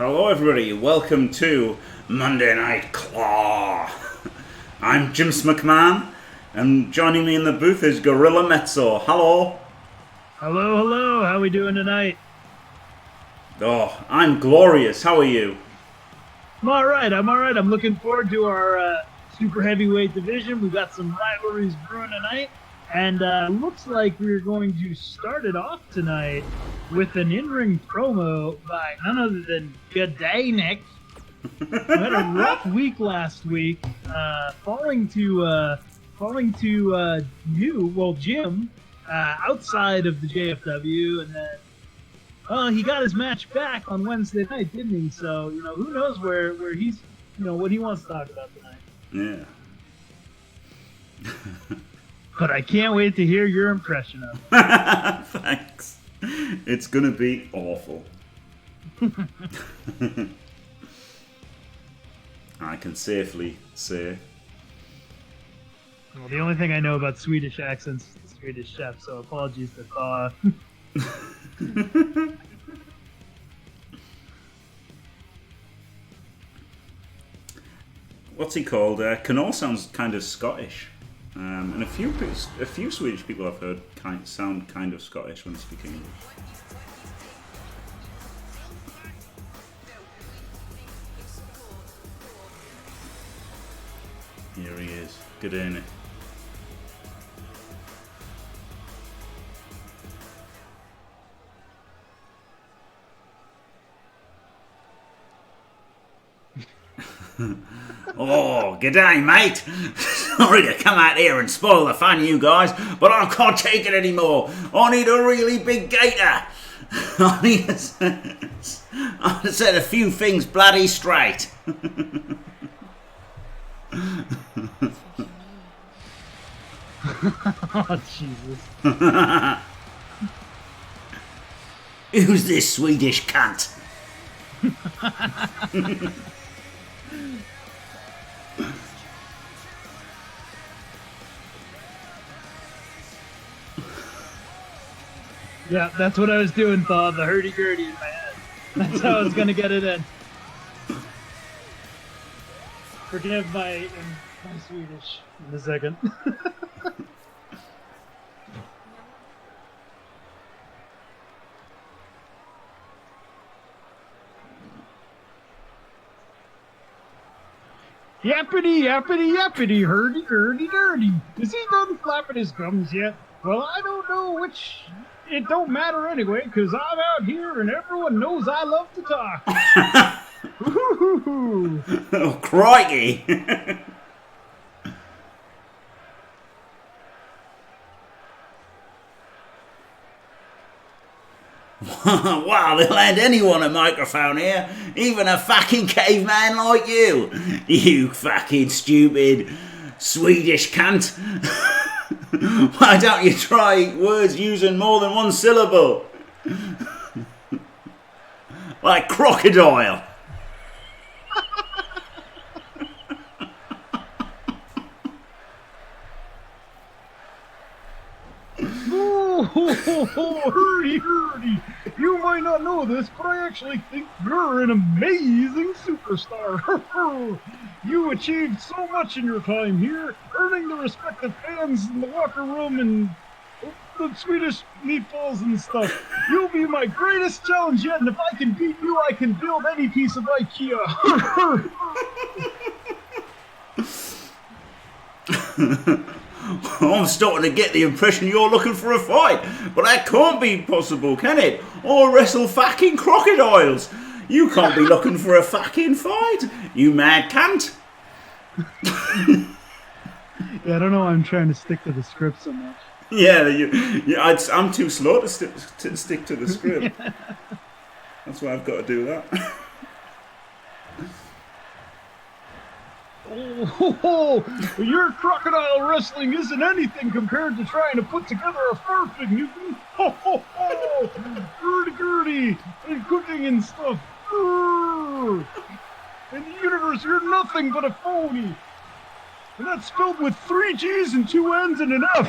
Hello everybody, welcome to Monday Night CAW. I'm Jim McMahon, and joining me in the booth is Gorilla Mezzo. Hello. Hello, hello, how we doing tonight? Oh, I'm glorious, how are you? I'm alright, I'm looking forward to our super heavyweight division. We've got some rivalries brewing tonight, and looks like we're going to start it off tonight with an in-ring promo by none other than G'day who had a rough week last week, falling to Jim, outside of the JFW, and then he got his match back on Wednesday night, didn't he? So, who knows where he's, what he wants to talk about tonight. Yeah. But I can't wait to hear your impression of it. Thanks. It's gonna be awful. I can safely say. Well, the only thing I know about Swedish accents is the Swedish chef, so apologies to Thaw. What's he called? Canol sounds kind of Scottish. And a few Swedish people I've heard sound kind of Scottish when speaking English. Here he is. Good in it. Oh, g'day, mate. Sorry to come out here and spoil the fun, you guys, but I can't take it anymore. I need a really big gator. I need to set a few things bloody straight. Oh, Jesus. Who's this Swedish cunt? Yeah, that's what I was doing, Bob. The hurdy-gurdy in my head. That's how I was going to get it in. Forgive my Swedish in a second. Yappity, yappity, yappity, hurdy-gurdy-gurdy. Is he done flapping his gums yet? Well, I don't know which... It don't matter anyway, because I'm out here and everyone knows I love to talk. Oh, crikey. Wow, they'll hand anyone a microphone here, even a fucking caveman like you. You fucking stupid Swedish cunt. Why don't you try words using more than one syllable? Like crocodile. Oh, hurdy. You might not know this, but I actually think you're an amazing superstar. You achieved so much in your time here, earning the respect of fans in the locker room and the Swedish meatballs and stuff. You'll be my greatest challenge yet, and if I can beat you, I can build any piece of IKEA. I'm starting to get the impression you're looking for a fight, but that can't be possible, can it? Or wrestle fucking crocodiles. You can't be looking for a fucking fight, you mad cunt. Yeah, I don't know why I'm trying to stick to the script so much. Yeah, I'm too slow to stick to the script. Yeah. That's why I've got to do that. Oh, your crocodile wrestling isn't anything compared to trying to put together a farfig. You can, hurdy-gurdy, and cooking and stuff. In the universe, you're nothing but a phony. And that's spelled with 3 G's and 2 N's and an F.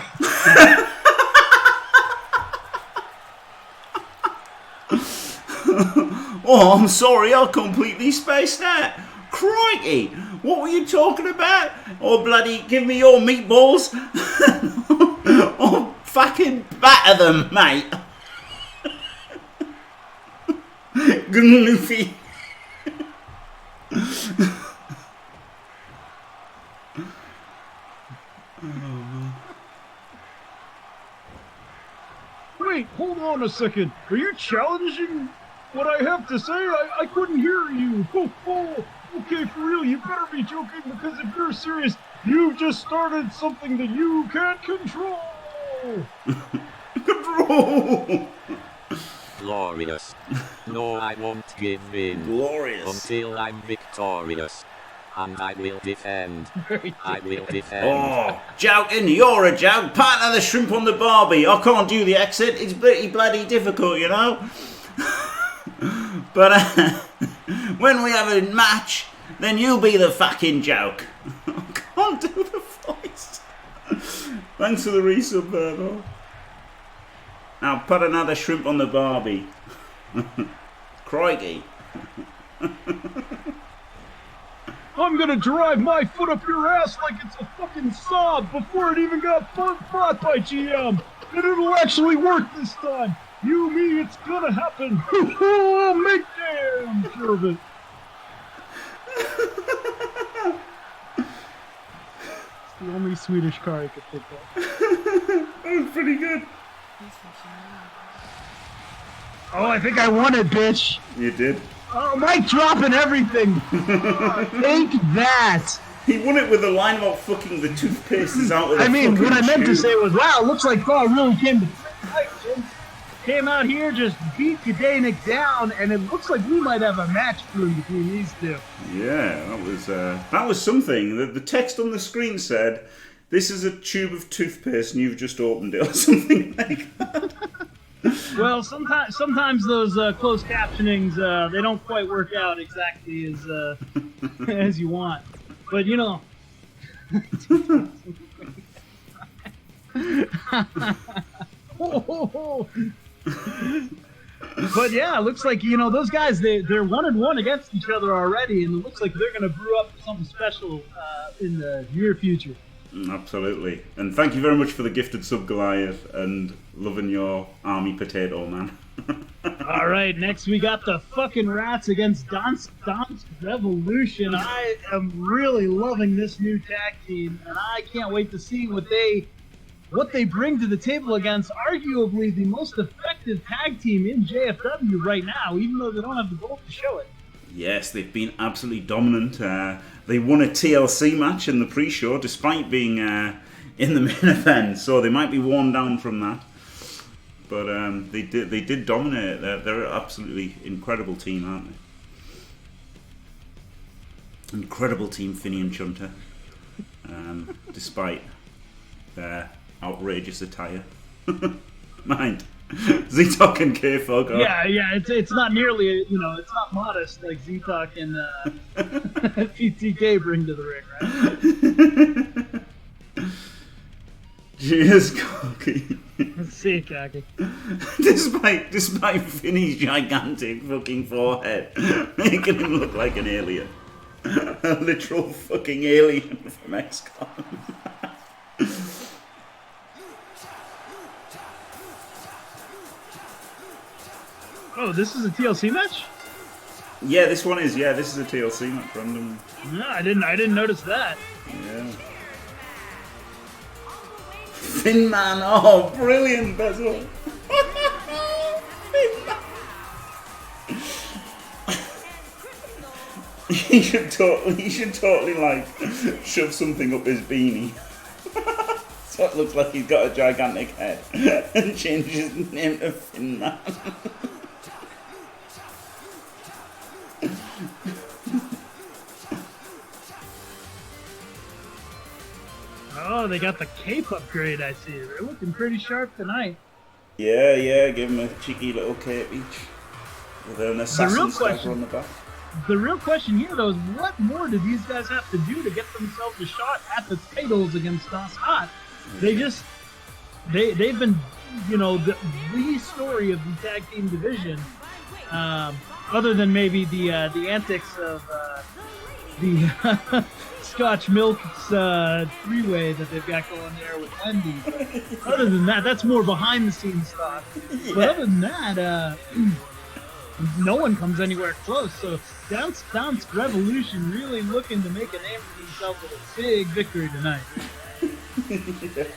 Oh, I'm sorry, I completely spaced out. Crikey, what were you talking about? Oh, bloody, give me your meatballs. Oh, fucking batter them, mate. Goofy. Wait, hold on a second. Are you challenging what I have to say? I couldn't hear you. Oh, okay, for real, you better be joking, because if you're serious, you've just started something that you can't control. Control. Glorious. No, I won't give in. Glorious. Until I'm victorious. And I will defend. I will defend. Oh, joking, you're a joke. Partner the shrimp on the barbie. I can't do the accent. It's pretty bloody difficult, you know. But when we have a match, then you'll be the fucking joke. I can't do the voice. Thanks for the resub there, though. Now put another shrimp on the barbie. Crikey. I'm gonna drive my foot up your ass like it's a fucking sob before it even got fought by GM. And it'll actually work this time. You, me, it's gonna happen. I'll make damn sure of it. It's the only Swedish car I could think of. That was pretty good. Oh, I think I won it, bitch. You did. Oh, Mike dropping everything. Take that. He won it with a line about fucking the toothpaste is out of the what I meant to say was, wow, it looks like Paul really came to fight, Jim. Came out here, just beat Kadanic down, and it looks like we might have a match brewing between these two. Yeah, that was something. The text on the screen said, "This is a tube of toothpaste and you've just opened it," or something like that. Well, sometimes those closed captionings they don't quite work out exactly as as you want, but you know. But yeah, it looks like, you know, those guys, they're 1-1 against each other already, and it looks like they're going to brew up something special in the near future. Absolutely. And thank you very much for the gifted sub, Goliath, and loving your army potato, man. All right, next we got the fucking Rats against Dance Revolution. I am really loving this new tag team, and I can't wait to see what they bring to the table against arguably the most effective tag team in JFW right now, even though they don't have the gold to show it. Yes, they've been absolutely dominant. They won a TLC match in the pre-show, despite being in the main event, so they might be worn down from that. But they did dominate. They're an absolutely incredible team, aren't they? Incredible team, Finney and Chunter, despite their outrageous attire. Mind. Z-Talk and K-Fog. Yeah, it's not nearly, you know, it's not modest like Z-Talk and PTK bring to the ring, right? Cheers, Cocky. Let's see it, Cocky. Despite Finney's gigantic fucking forehead, making him look like an alien. A literal fucking alien from XCOM. Oh, this is a TLC match? Yeah, this one is. Yeah, this is a TLC match, random. No, I didn't notice that. Yeah. Thin Man, oh, brilliant, Bezel. Thin Man. He should totally like shove something up his beanie. So it looks like he's got a gigantic head and change his name to Thin Man. Oh, they got the cape upgrade, I see. They're looking pretty sharp tonight. Yeah, give him a cheeky little cape each. With an assassin stagger on the back. The real question here, though, is what more do these guys have to do to get themselves a shot at the titles against Das Hot? They've been, you know, the story of the tag team division other than maybe the antics of the Scotch Milk's three-way that they've got going there with Wendy. But other than that, that's more behind-the-scenes stuff. Yeah. But other than that, no one comes anywhere close. So Dance Revolution really looking to make a name for themselves with a big victory tonight. Yeah.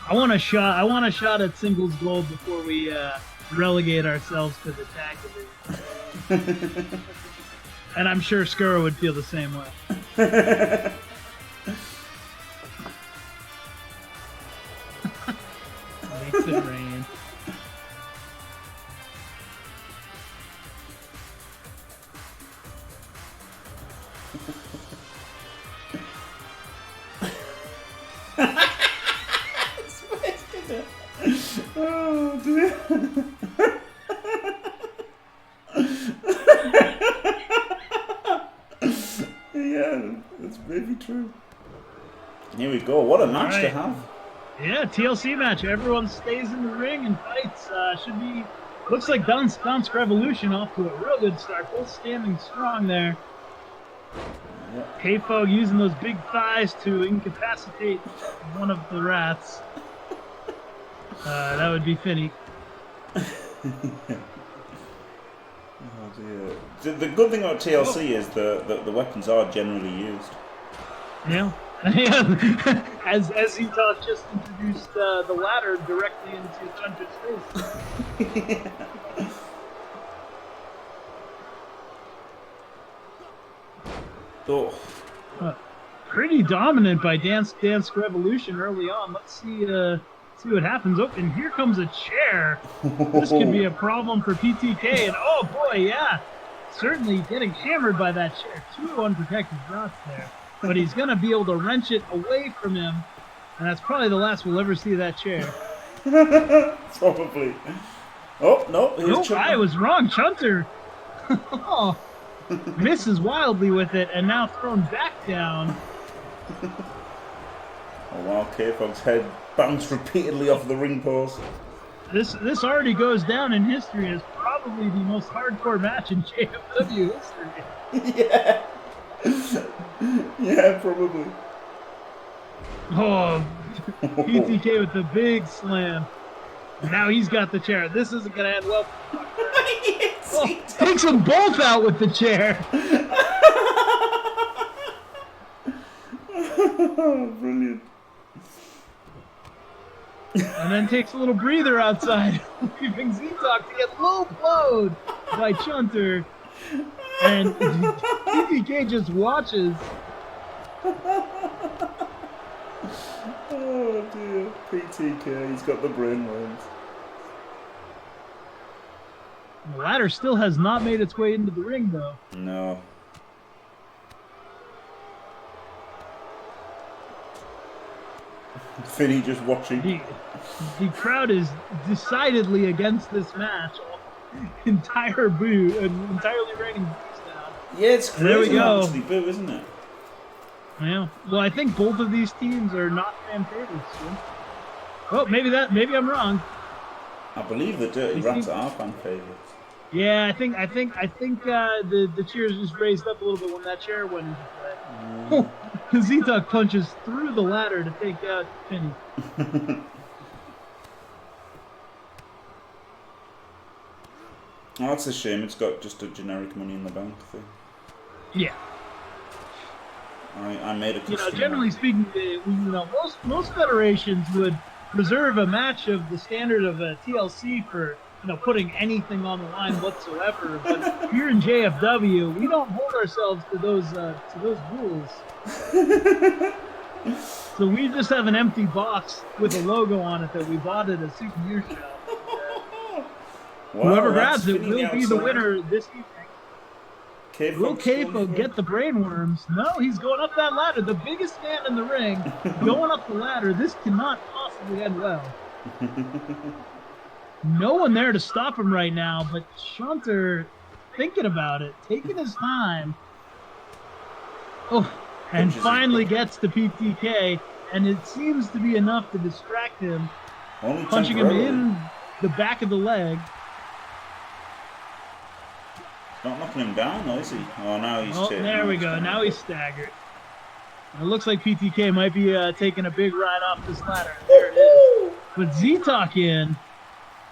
I want a shot at singles gold before we relegate ourselves to the tag division. And I'm sure Skura would feel the same way. Makes it rain. Oh dear. Yeah, that's maybe true. Here we go. What a match to have. Yeah, TLC match. Everyone stays in the ring and fights. Should be. Looks like Dance Revolution off to a real good start. Both standing strong there. Yep. K-Fog using those big thighs to incapacitate one of the rats. That would be Finny. Oh dear. The good thing about TLC is the weapons are generally used. Yeah. as Etosh just introduced the ladder directly into Chunter's face. Oh. Pretty dominant by Dance Revolution early on. Let's see what happens. Oh, and here comes a chair. This could be a problem for PTK. And oh boy, yeah, certainly getting hammered by that chair. 2 unprotected drops there. But he's going to be able to wrench it away from him. And that's probably the last we'll ever see of that chair. Probably. Oh, no. Nope, I was wrong. Chunter misses wildly with it and now thrown back down. Oh, wow. K-Fog's head bounced repeatedly off the ring post. This already goes down in history as probably the most hardcore match in JFW history. Yeah. Yeah, probably. Oh, PTK with the big slam. Now he's got the chair. This isn't going to end well. Oh, takes them both out with the chair. Brilliant. And then takes a little breather outside, leaving Z-Talk to get low-blowed by Chunter. And PTK just watches. Oh dear, PTK, he's got the brainworms. The ladder still has not made its way into the ring, though. No. Finny just watching. The crowd is decidedly against this match. Entirely raining boos down. Yeah, it's crazy. There we go. Actually boo, isn't it? Yeah. Well, I think both of these teams are not fan favorites. So. Oh, maybe I'm wrong. I believe the Dirty Rats are fan favorites. Yeah, I think the cheers just raised up a little bit when that chair went into play. Z-Talk punches through the ladder to take out Penny. Oh, that's a shame. It's got just a generic Money in the Bank thing. Yeah. I made a custom. Generally speaking, most federations would preserve a match of the standard of a TLC for putting anything on the line whatsoever. But here in JFW, we don't hold ourselves to those rules. So we just have an empty box with a logo on it that we bought at a souvenir shop. Wow, whoever grabs it will be the winner this evening. K-Fog will K-Fog get the brainworms? No, he's going up that ladder. The biggest man in the ring going up the ladder. This cannot possibly end well. No one there to stop him right now, but Chunter thinking about it, taking his time. Oh, and finally gets to PTK, and it seems to be enough to distract him, Only punching him in the back of the leg. Not knocking him down, though, is he? Oh, now he's... Oh, there we go. Now he's staggered. It looks like PTK might be taking a big ride off this ladder. There it is. But Z-Talk in.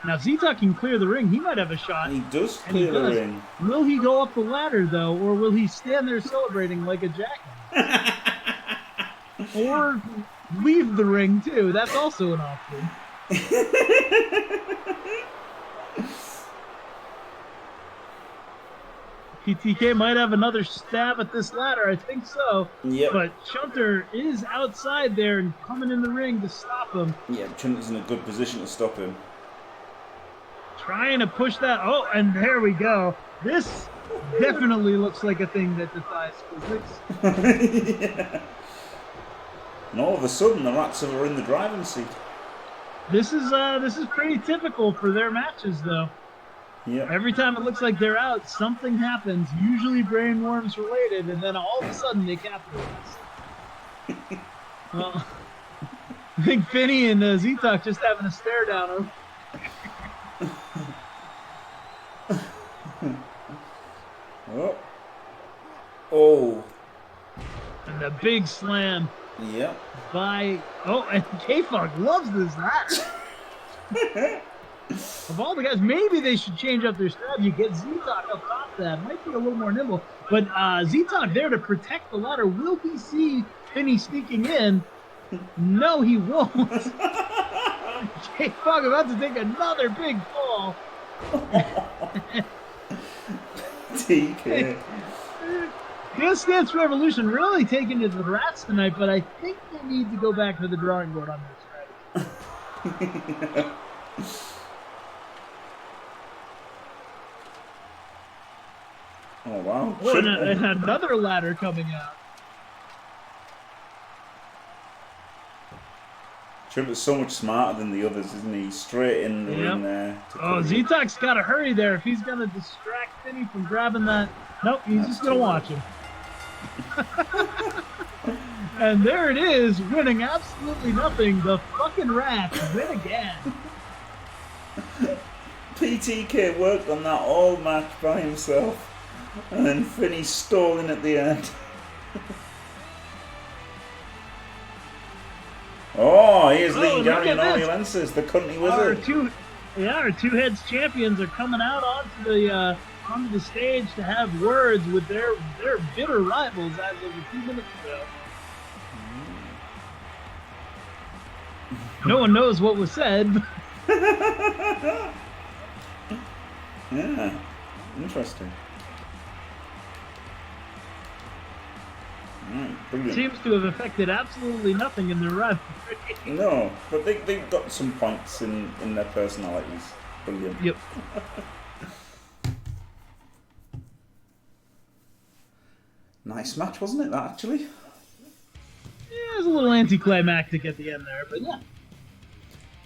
Now, Z-Talk can clear the ring. He might have a shot. He does clear the ring. Will he go up the ladder, though, or will he stand there celebrating like a jackass? Or leave the ring, too. That's also an option. PTK might have another stab at this ladder. I think so. Yep. But Chunter is outside there and coming in the ring to stop him. Yeah, Chunter's in a good position to stop him. Trying to push that. Oh, and there we go. This definitely looks like a thing that defies physics. Yeah. And all of a sudden, the Rats are in the driving seat. This is pretty typical for their matches, though. Yeah. Every time it looks like they're out, something happens, usually brainworms related, and then all of a sudden they capitalize. Well, I think Finney and Z-Talk just having a stare down him. Oh. Oh. And the big slam. Yep. By... Oh, and K-Funk loves this match. Of all the guys, maybe they should change up their strategy. Get Z-Talk up top of that. Might be a little more nimble. But Z-Talk there to protect the ladder. Will he see Finney sneaking in? No, he won't. K-Funk about to take another big fall. TK. Dance Dance Revolution really taking it to the Rats tonight, but I think they need to go back to the drawing board on their strategy. Oh, wow. Oh, and another ladder coming out. Chunter's so much smarter than the others, isn't he? Straight in the ring there. Oh, Z-Talk's got to hurry there if he's going to distract Finney from grabbing that. Nope, he's just going to watch him. And there it is, winning absolutely nothing. The fucking Rats win again. PTK worked on that all match by himself. And then Finney stalling at the end. Oh, here's Lee Darian Oriolensis, the country wizard. Our two heads champions are coming out onto the stage to have words with their bitter rivals as of a few minutes ago. No one knows what was said. Yeah, interesting. Brilliant. Seems to have affected absolutely nothing in their rivalry. No, but they've got some points in their personalities. Brilliant. Yep. Nice match, wasn't it, that actually? Yeah, it was a little anticlimactic at the end there, but yeah.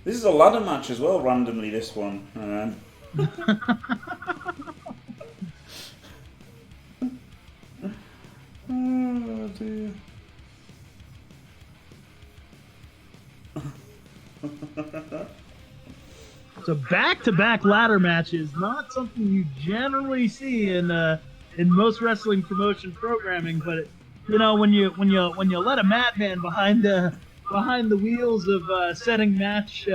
This is a ladder match as well, randomly, this one. Oh dear. So back-to-back ladder matches, not something you generally see in most wrestling promotion programming, but when you let a madman behind the wheels of setting match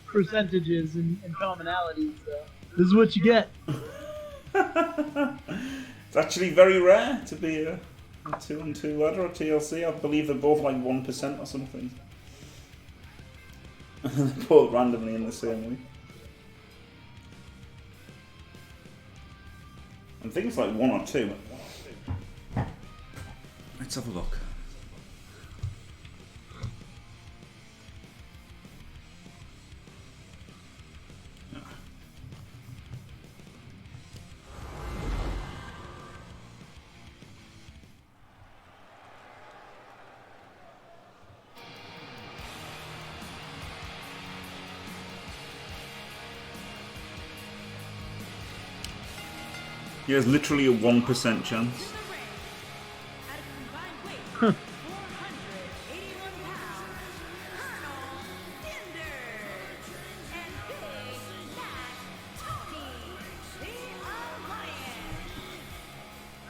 percentages and commonalities, this is what you get. It's actually very rare to be a 2-on-2 ladder or TLC. I believe they're both like 1% or something. They're both randomly in the same week. I think it's like 1 or 2. Let's have a look. He has literally a 1% chance.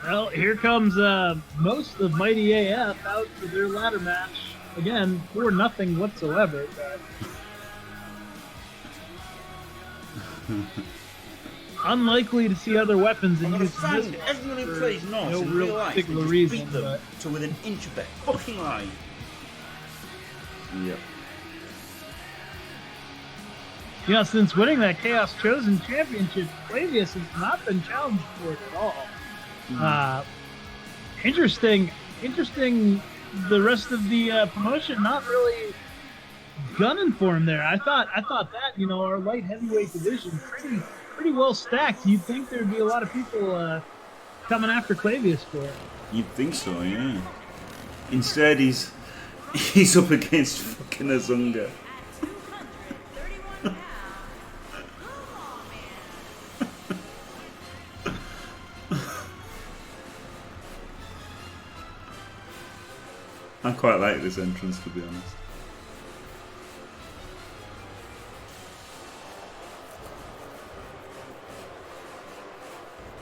Well, here comes most of Mighty AF out for their ladder match. Again, for nothing whatsoever. But unlikely to see other weapons in use in this one. Everyone who plays Norse no in real real life particular just reason, beat them but to within an inch of their fucking life. Yep. yeah, since winning that Chaos Chosen Championship, Flavius has not been challenged for it at all. Interesting. The rest of the promotion not really gunning for him there. I thought that our light heavyweight division pretty well stacked. You'd think there'd be a lot of people coming after Clavius for it. You'd think so, yeah. Instead, he's up against fucking Azunga. I quite like this entrance, to be honest.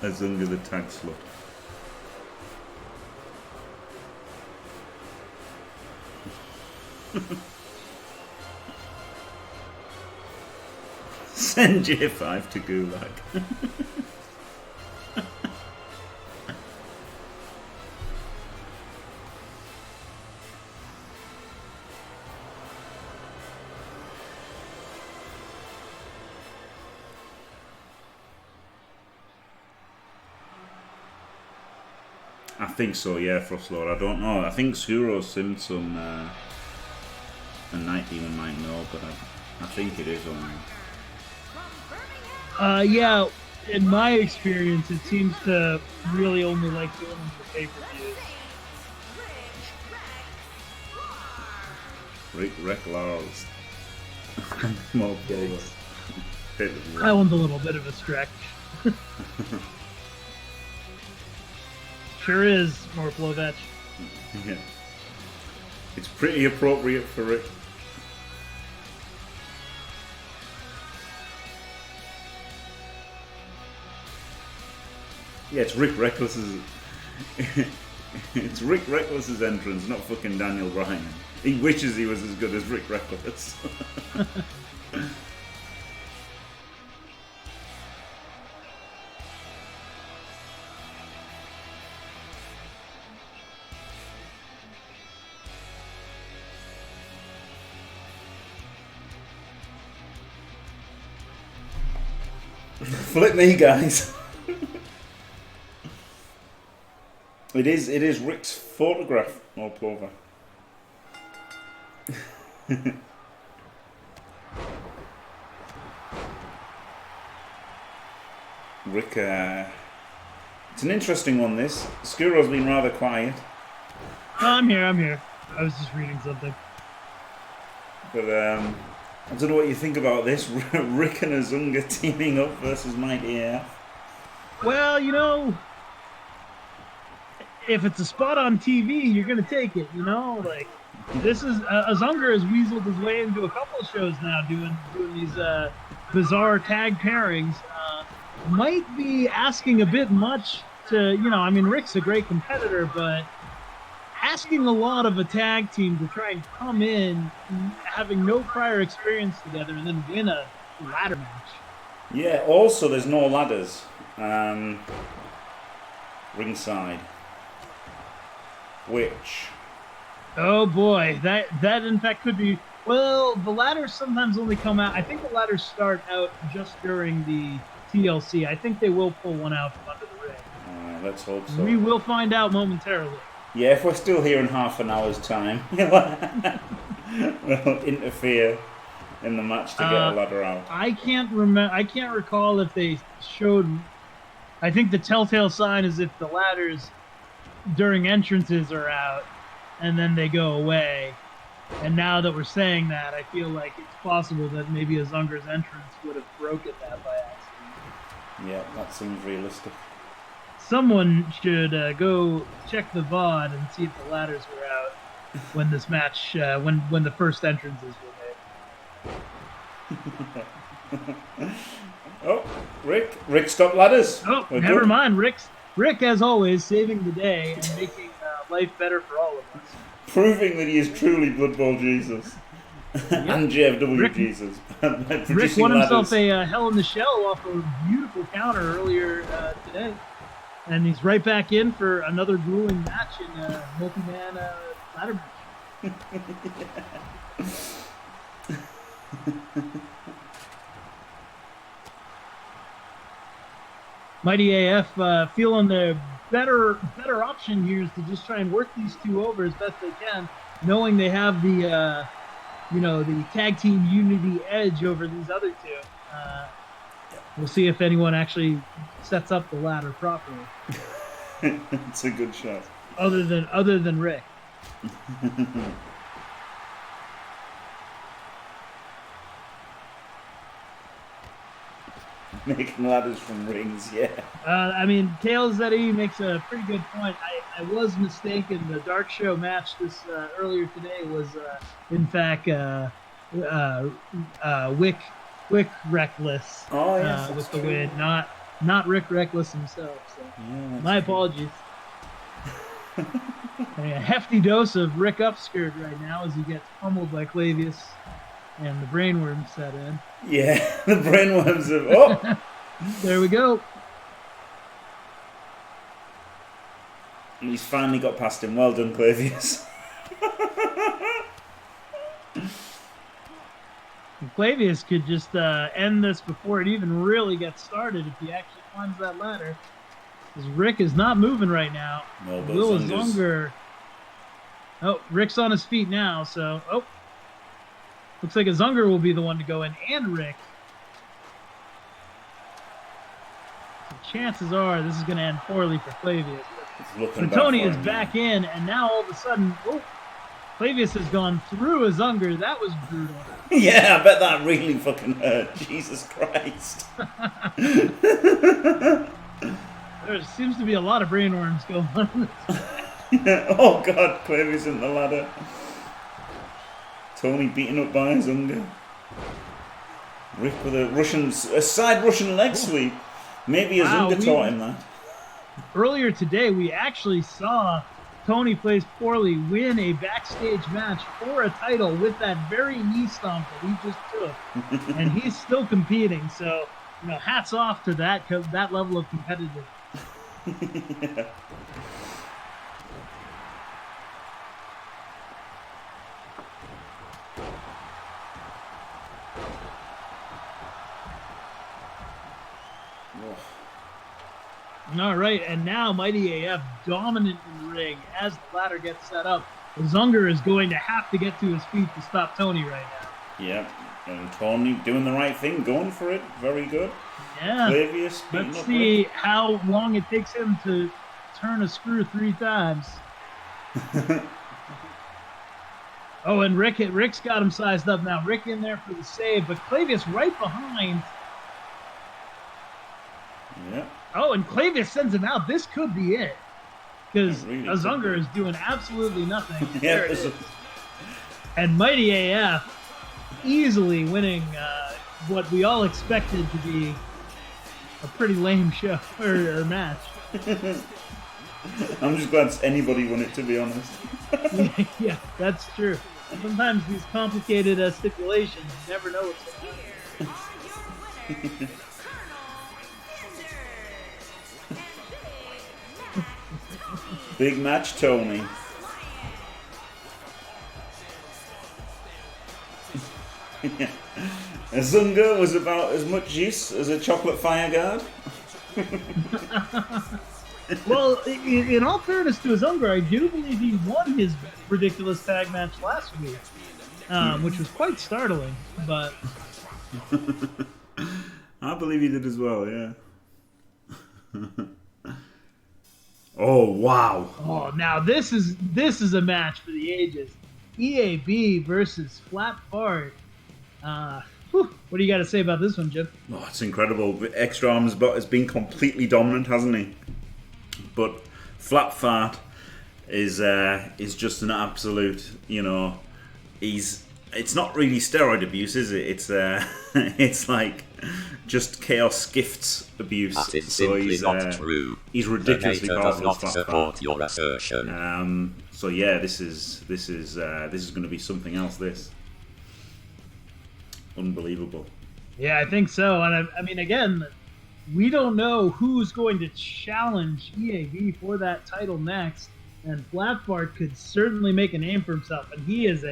Azunga the tag slut. Send J5 to Gulag. I think so, yeah, Frostlord. I don't know. I think Suro Simpson and Night Demon might know, but I think it is only. Yeah, in my experience, it seems to really only like doing them for pay-per-views. Rick Laws. More Boba. That one's a little bit of a stretch. Sure is, more Plovech. Yeah. It's pretty appropriate for Rick. Yeah, it's Rick Reckless's. It's Rick Reckless's entrance, not fucking Daniel Bryan. He wishes he was as good as Rick Reckless. Flip me, guys. It is Rick's photograph, or Plover. Rick, it's an interesting one, this. Skuro's been rather quiet. I'm here. I was just reading something. But, I don't know what you think about this. Rick and Azunga teaming up versus Mighty AF. Well, if it's a spot on TV, you're going to take it, Like, this is... Azunga has weaseled his way into a couple of shows now doing these bizarre tag pairings. Might be asking a bit much to, Rick's a great competitor, but asking a lot of a tag team to try and come in having no prior experience together and then win a ladder match. Yeah, also there's no ladders ringside, which... Oh boy, that in fact could be... Well, the ladders sometimes only come out... I think the ladders start out just during the TLC. I think they will pull one out from under the ring. Let's hope so. We will find out momentarily. Yeah, if we're still here in half an hour's time, we'll interfere in the match to get a ladder out. I can't recall if they showed... I think the telltale sign is if the ladders during entrances are out and then they go away. And now that we're saying that, I feel like it's possible that maybe Azunga's entrance would have broken that by accident. Yeah, that seems realistic. someone should go check the VOD and see if the ladders were out when this match, when the first entrances were made. Oh, Rick stopped ladders. Oh, We're never good. mind. Rick, as always, saving the day and making life better for all of us. Proving that he is truly Blood Bowl Jesus. And JFW Jesus. Rick won himself a Hell in the Shell off a beautiful counter earlier today. And he's right back in for another grueling match in a multi-man ladder match. Mighty AF feeling the better option here is to just try and work these two over as best they can, knowing they have the the tag team unity edge over these other two. We'll see if anyone actually sets up the ladder properly. It's a good shot. Other than Rick. Making ladders from rings, yeah. I mean, Tails Eddie makes a pretty good point. I was mistaken. The Dark Show match this earlier today was, in fact, Wick Reckless with the win, not Rick Reckless himself. So, Yeah, my apologies. A hefty dose of Rick Upskirt right now as he gets pummeled by Clavius and the brainworms set in. Yeah, the brainworms have... Oh! There we go. He's finally got past him. Well done, Clavius. Clavius could just end this before it even really gets started if he actually climbs that ladder. Because Rick is not moving right now. No, but Will Zunga's- Zunger. Oh, Rick's on his feet now, so... Oh. Looks like a Zunger will be the one to go in, and Rick. So chances are this is going to end poorly for Clavius. So Tony is back in, and now all of a sudden... Oh, Clavius has gone through a Zunger. That was brutal. Yeah, I bet that really fucking hurt. Jesus Christ. There seems to be a lot of brainworms going on. Oh god, Clavius in the ladder. Tony beaten up by Zunga. Rick with a side Russian leg sweep. Maybe Zunga taught him that. Earlier today, we actually saw Tony Plays Poorly win a backstage match for a title with that very knee stomp that he just took. And he's still competing, so hats off to that level of competitiveness. Yeah. All right, and now Mighty AF dominant in the ring as the ladder gets set up. Zunger is going to have to get to his feet to stop Tony right now. Yep, and Tony doing the right thing, going for it. Very good. Yeah. Clavius Let's see how long it takes him to turn a screw 3 times. Oh, and Rick's got him sized up now. Rick in there for the save, but Clavius right behind. Yeah. Oh, and Clavius sends him out. This could be it. Because really Zunger is doing absolutely nothing. Yeah, There it is. And Mighty AF easily winning what we all expected to be a pretty lame show or match. I'm just glad anybody won it, to be honest. Yeah, that's true. Sometimes these complicated stipulations, you never know what's going to happen. Big match, Tony. Yeah. A Zunga was about as much use as a chocolate fire guard. Well, in all fairness to Zunger, I do believe he won his ridiculous tag match last week, which was quite startling. But I believe he did as well, yeah. Oh, wow. Oh, now this is a match for the ages. EAB versus Flat Fart. What do you got to say about this one, Jim? Oh, it's incredible. Extra Arms has been completely dominant, hasn't he? But Flap Fart is just an absolute, you know, it's not really steroid abuse, is it? It's it's like just chaos gifts abuse. That is simply not true. He's ridiculously powerful. Does not support your assertion. So yeah, this is going to be something else. This unbelievable. Yeah, I think so. And I mean, again, we don't know who's going to challenge EAB for that title next. And Flatfart could certainly make a name for himself. And he is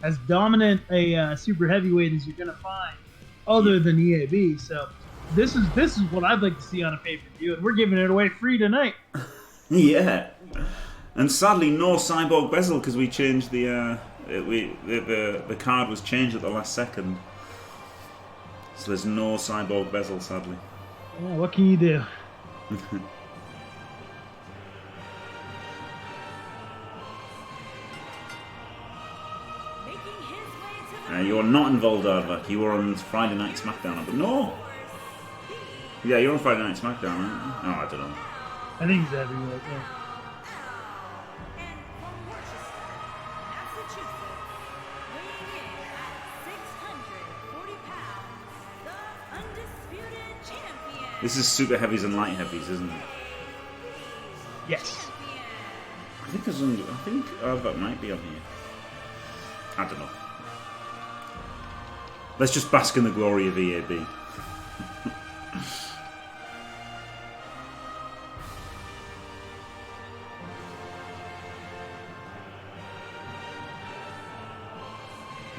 as dominant a super heavyweight as you're going to find, other than EAB. So this is what I'd like to see on a pay-per-view, and we're giving it away free tonight. Yeah, and sadly no Cyborg Bezel because we changed the card was changed at the last second, so there's no Cyborg Bezel sadly. Yeah, what can you do? You are not involved, Aardvark. You were on Friday Night SmackDown, but no. Yeah, you're on Friday Night SmackDown, aren't you? Oh, I don't know. I think he's everywhere. Yeah. This is super heavies and light heavies, isn't it? Yes. I think Aardvark might be on here. I don't know. Let's just bask in the glory of EAB.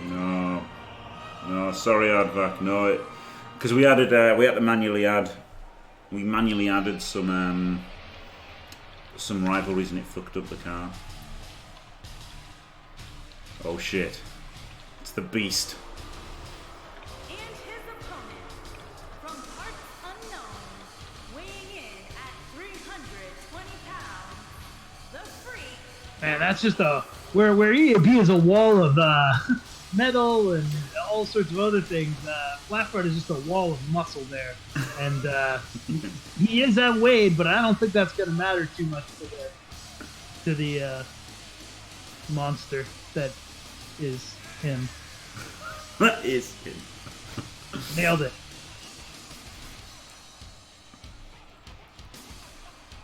No, sorry, Aardvark. No, because we had to manually add. We manually added some rivalries and it fucked up the card. Oh shit! It's the Beast. Man, that's just where EAB is a wall of metal and all sorts of other things. Flatfart is just a wall of muscle there, and he is outweighed, but I don't think that's going to matter too much to the monster that is him. That is him. Nailed it.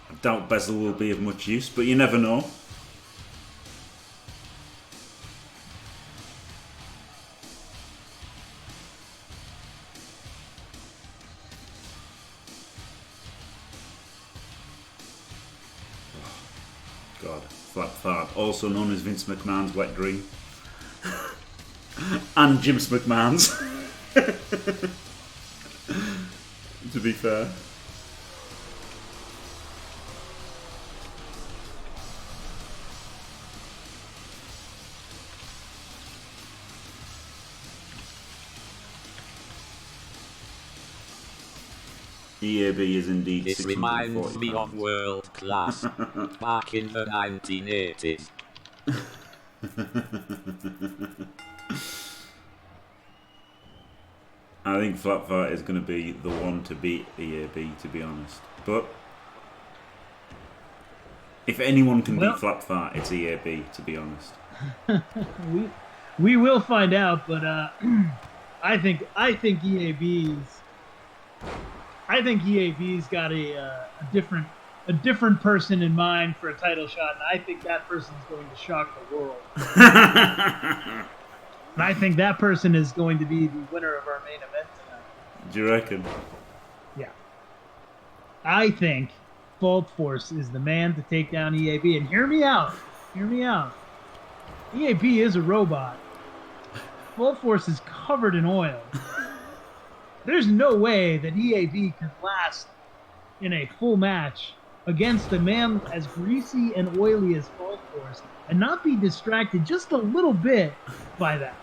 I doubt Bezel will be of much use, but you never know. God, Flap Fart, also known as Vince McMahon's wet dream. And Jim McMahon's. To be fair. EAB is indeed. This reminds me of world class back in the 1980s. I think Flatfart is going to be the one to beat EAB, to be honest. But if anyone can beat Flatfart, it's EAB, to be honest. we will find out, but I think EAB's got a different person in mind for a title shot, and I think that person is going to shock the world. And I think that person is going to be the winner of our main event tonight. Do you reckon? Yeah. I think Fault Force is the man to take down EAB. And hear me out. EAB is a robot. Fault Force is covered in oil. There's no way that EAB can last in a full match against a man as greasy and oily as Fault Force and not be distracted just a little bit by that.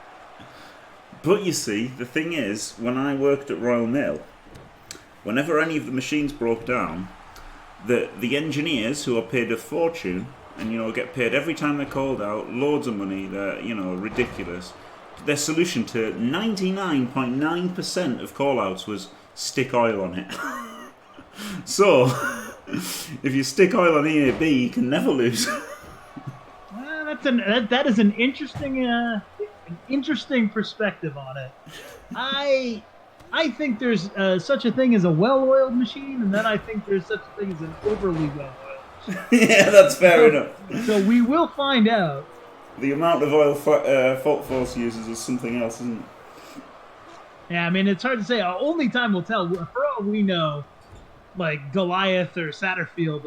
But you see, the thing is, when I worked at Royal Mail, whenever any of the machines broke down, the engineers, who are paid a fortune and get paid every time they're called out, loads of money, they're ridiculous. Their solution to 99.9% of call-outs was stick oil on it. So If you stick oil on EAB, you can never lose. That is an interesting perspective on it. I think there's such a thing as a well-oiled machine, and then I think there's such a thing as an overly well-oiled machine. Yeah, that's fair enough. So we will find out. The amount of oil Fault Force uses is something else, isn't it? Yeah, I mean, it's hard to say. Only time will tell. For all we know, like Goliath or Satterfield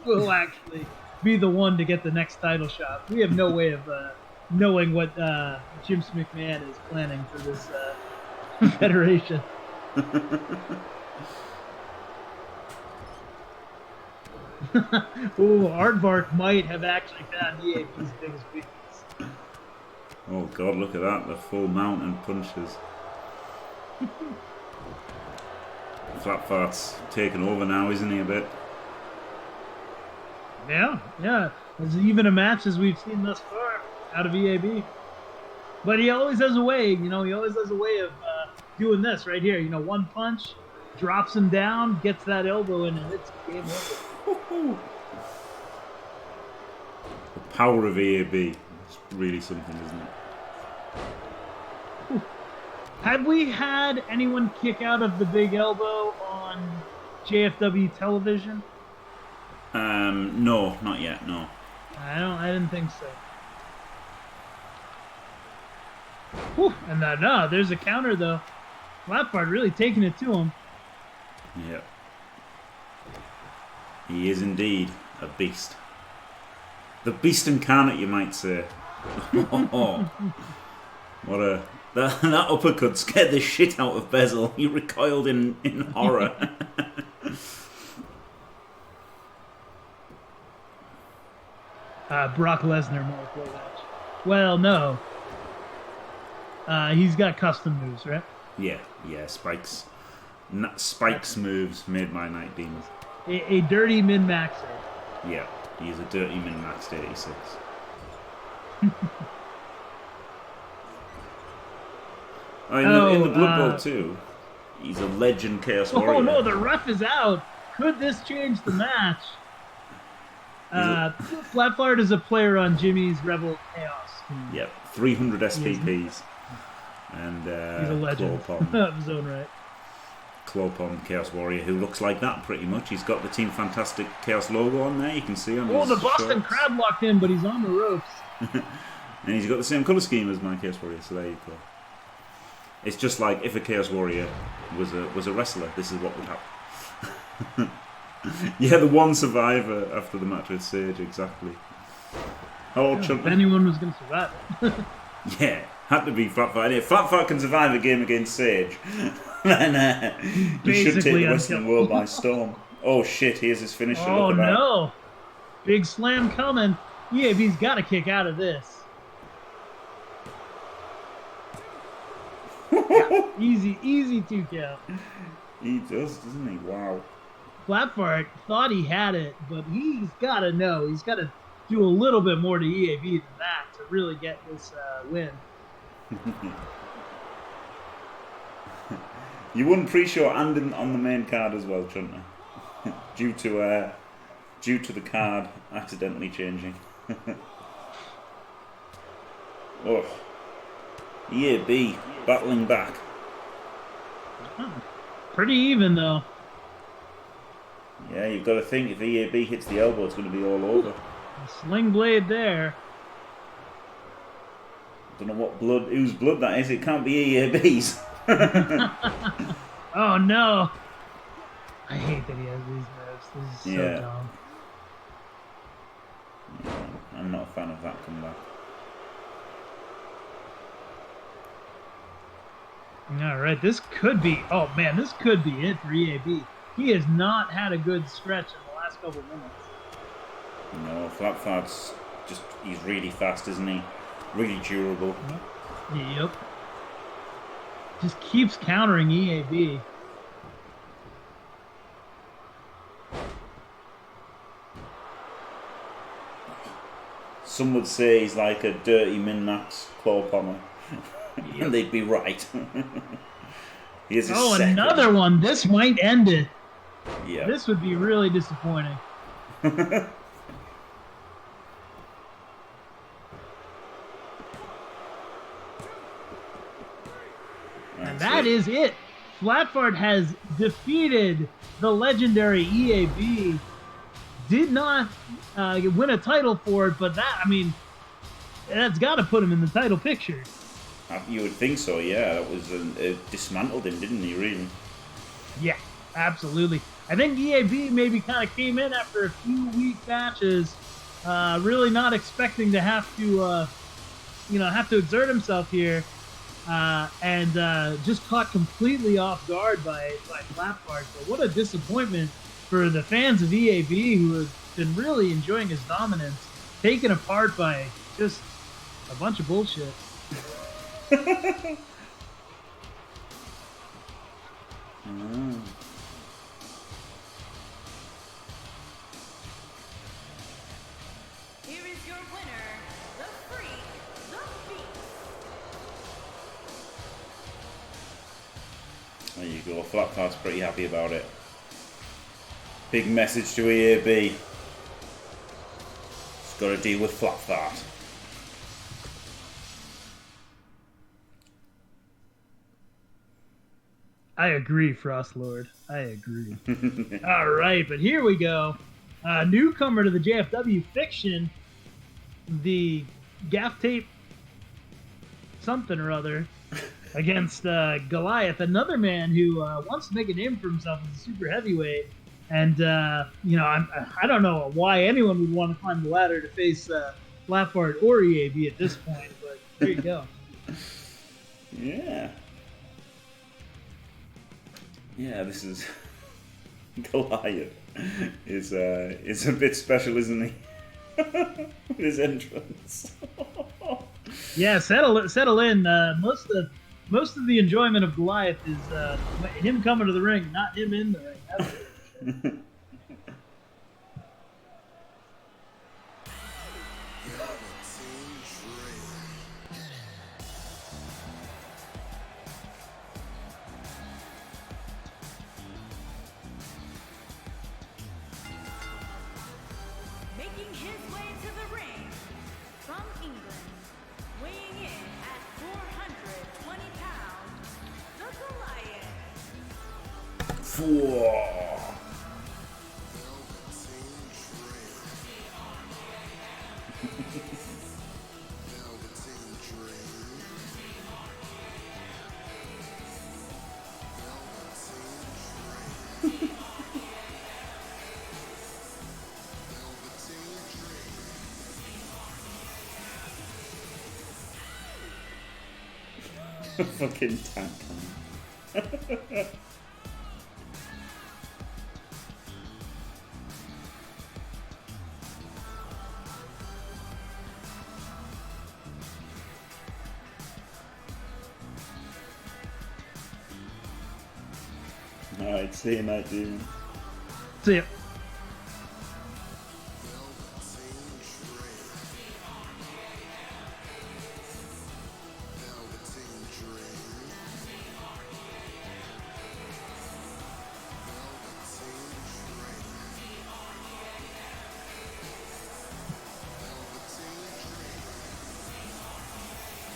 will actually be the one to get the next title shot. We have no way of knowing what Jim McMahon is planning for this federation. Ooh, Aardvark might have actually found EAP's biggest weakness. Oh god, look at that, the full mountain punches. Flat Fart's taken over now, isn't he, a bit? Yeah. As even a match as we've seen thus far out of EAB. But he always has a way, he always has a way of doing this right here. One punch, drops him down, gets that elbow in, and it's game over. The power of EAB is really something, isn't it? Have we had anyone kick out of the big elbow on JFW television? No, not yet, no. I didn't think so. Whew, and no, there's a counter though. Flatfart really taking it to him. Yep. He is indeed a beast. The beast incarnate, you might say. What a... That uppercut scared the shit out of Bezel. He recoiled in horror. Brock Lesnar more for that. Well, no. He's got custom moves, right? Yeah, Spike's moves made by Night Demons. A dirty min-maxer. Yeah, he's a dirty min-maxed 86. In the Blood Bowl too, he's a legend Chaos Warrior. Oh no, the ref is out. Could this change the match? Flatfart is a player on Jimmy's Rebel Chaos team. Yep, 300 SPPs. And he's a legend of his own right. Clopon Chaos Warrior, who looks like that pretty much. He's got the Team Fantastic Chaos logo on there, you can see on his the Boston shorts. crab locked in, but he's on the ropes. And he's got the same colour scheme as my Chaos Warrior, so there you go. It's just like if a Chaos Warrior was a wrestler, this is what would happen. Yeah, the one survivor after the match with Sage, exactly. If anyone was going to survive. Yeah, had to be Flatfart. If Flatfart can survive a game against Sage, then he should take the Western world by storm. Oh shit, here's his finisher. Oh no! Big slam coming. EAB's got to kick out of this. Yeah, easy 2 count. He does, doesn't he? Wow. Flatfart thought he had it, but he's got to know. He's got to do a little bit more to EAB than that to really get this win. You won pre-show and on the main card as well, Chunter. due to the card accidentally changing. Oh. EAB battling back. Pretty even though. Yeah, you've got to think if EAB hits the elbow, it's going to be all over. A sling blade there. Don't know whose blood that is. It can't be EAB's. Oh no! I hate that he has these moves. This is so dumb. Yeah, I'm not a fan of that comeback. All right, this could be. Oh man, this could be it for EAB. He has not had a good stretch in the last couple minutes. No, Flatfart's he's really fast, isn't he? Really durable. Yep. Just keeps countering EAB. Some would say he's like a dirty min-max claw pommer. And they'd be right. Here's his second. Another one. This might end it. Yeah. This would be really disappointing. And that is it. Flatfart has defeated the legendary EAB. Did not win a title for it, but that, I mean, that's got to put him in the title picture. You would think so, yeah. That was dismantled him, didn't he? Really? Yeah, absolutely. I think EAB maybe kind of came in after a few weak matches, really not expecting to have to, have to exert himself here, and just caught completely off guard by Flatfart. So what a disappointment for the fans of EAB who have been really enjoying his dominance, taken apart by just a bunch of bullshit. Here is your winner, the Freak, the Beast. There you go. Flatfart's pretty happy about it. Big message to EAB. It's got to deal with Flatfart. I agree, Frostlord. I agree. All right, but here we go. Newcomer to the JFW Fiction, the gaff tape something or other against Goliath, another man who wants to make a name for himself as a super heavyweight. And, I don't know why anyone would want to climb the ladder to face Flatfart or EAB at this point, but there you go. Yeah. Yeah, this is Goliath. Is a bit special, isn't he? With his entrance. Yeah, settle in. Most of the enjoyment of Goliath is him coming to the ring, not him in the ring. That's for sure. Making his way to the ring from England, weighing in at 420 pounds, the Goliath. Whoa. Fucking tank. Alright, see you, night, demon. See ya.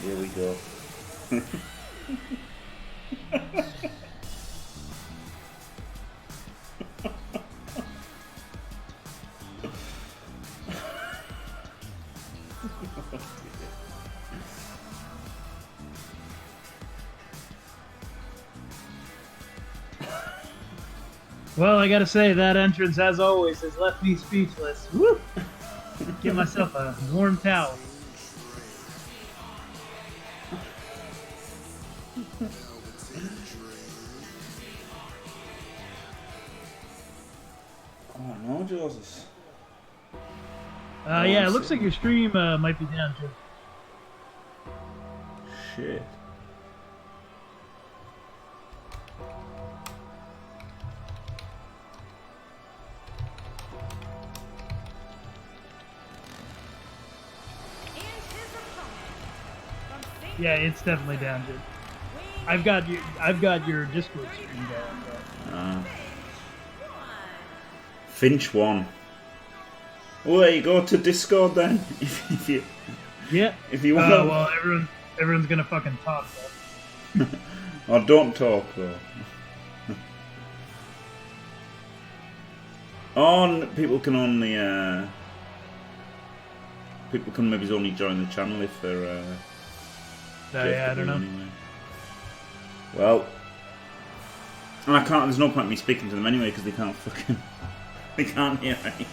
Here we go. Well, I gotta say, that entrance, as always, has left me speechless. Woo! Get myself a warm towel. Oh no, Joseph. Yeah, it looks like your stream might be down, too. Shit. Yeah, it's definitely down, dude. I've got your Discord stream going, but Finch won. Well, there you go to Discord then. if you want. Well, everyone's gonna fucking talk though. Or don't talk though. People can maybe only join the channel if they're. Yeah, I don't know. Anyway. Well, and I can't. There's no point in me speaking to them anyway because they can't hear anyway.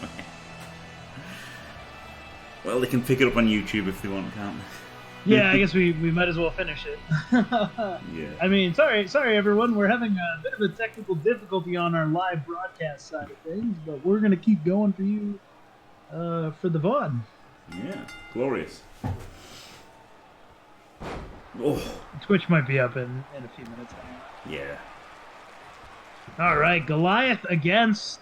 Well, they can pick it up on YouTube if they want, can't they? Yeah, I guess we might as well finish it. Yeah. I mean, sorry everyone. We're having a bit of a technical difficulty on our live broadcast side of things, but we're gonna keep going for you for the VOD. Yeah, glorious. Oh. Twitch might be up in a few minutes. Yeah. All right, Goliath against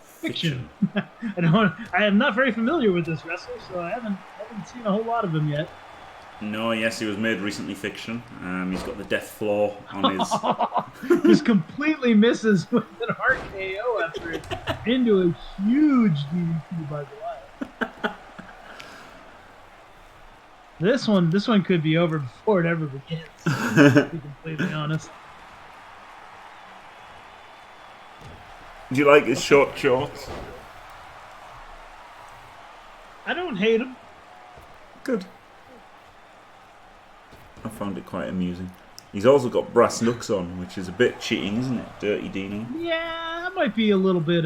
Fiction. I am not very familiar with this wrestler, so I haven't seen a whole lot of him yet. No, yes, he was made recently Fiction. He's got the death floor on his. Just completely misses with an RKO effort into a huge DDT by Goliath. This one could be over before it ever begins. To be completely honest. Do you like his short shorts? I don't hate him. Good. I found it quite amusing. He's also got brass knucks on, which is a bit cheating, isn't it? Dirty Dino. Yeah, that might be a little bit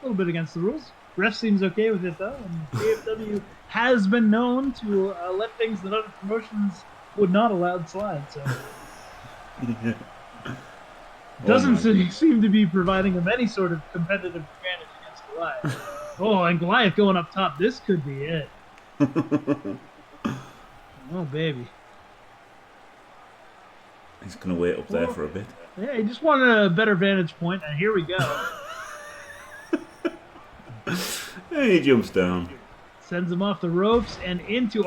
against the rules. Ref seems okay with it though, and JFW has been known to let things that other promotions would not allow slide. So Yeah. doesn't seem to be providing him any sort of competitive advantage against Goliath. Oh, and Goliath going up top. This could be it. Oh baby. He's gonna wait up there for a bit. Yeah, he just wanted a better vantage point, and here we go. He jumps down. Sends him off the ropes and into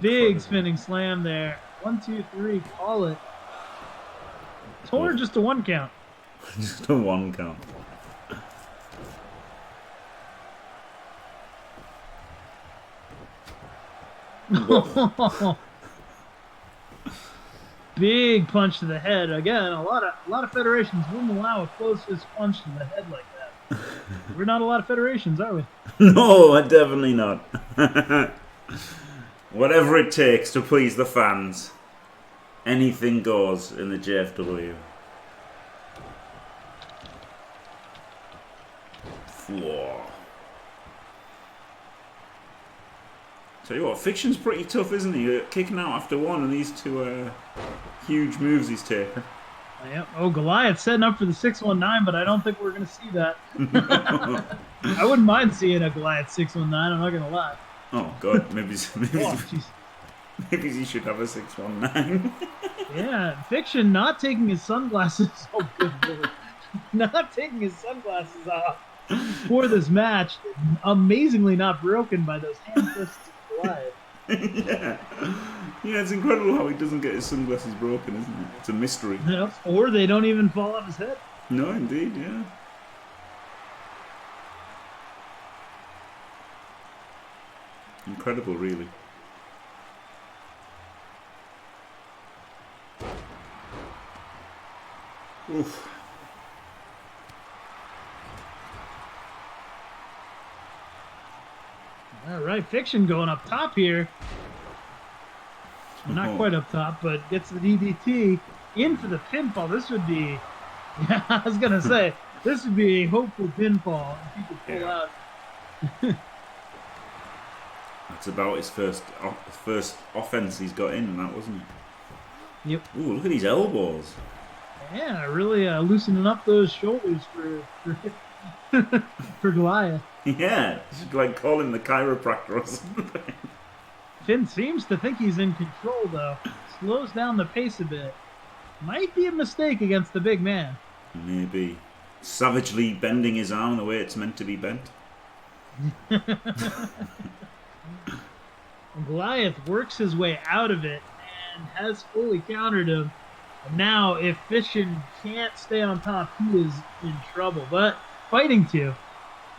big spinning slam there. 1, 2, 3, call it. Or just a 1 count. Just a 1 count. Big punch to the head. Again, a lot of federations wouldn't allow a close-fist punch to the head like that. We're not a lot of federations, are we? No, definitely not. Whatever it takes to please the fans. Anything goes in the JFW. Whoa. Tell you what, Fiction's pretty tough, isn't he? Kicking out after one, and these two huge moves he's taken. Yep. Oh, Goliath setting up for the 619, but I don't think we're going to see that. I wouldn't mind seeing a Goliath 619, I'm not going to lie. Oh, God. Maybe he should have a 619. Yeah, Fiction not taking his sunglasses. Oh, good lord. Not taking his sunglasses off for this match. Amazingly not broken by those hand fists of Goliath. Yeah, it's incredible how he doesn't get his sunglasses broken, isn't it? It's a mystery. Yep. Or they don't even fall off his head. No, indeed, yeah. Incredible, really. Oof. All right, Fiction going up top here. Not quite up top, but gets the DDT in for the pinfall. This would be, yeah, I was going to say, this would be a hopeful pinfall if he could pull out. That's about his first offense he's got in, and that wasn't it? Yep. Ooh, look at these elbows. Yeah, really loosening up those shoulders for Goliath. Yeah, you should like call him the chiropractor or something. Finn seems to think he's in control, though. Slows down the pace a bit. Might be a mistake against the big man. Maybe. Savagely bending his arm the way it's meant to be bent. Goliath works his way out of it and has fully countered him. And now, if Fishin can't stay on top, he is in trouble. But fighting to.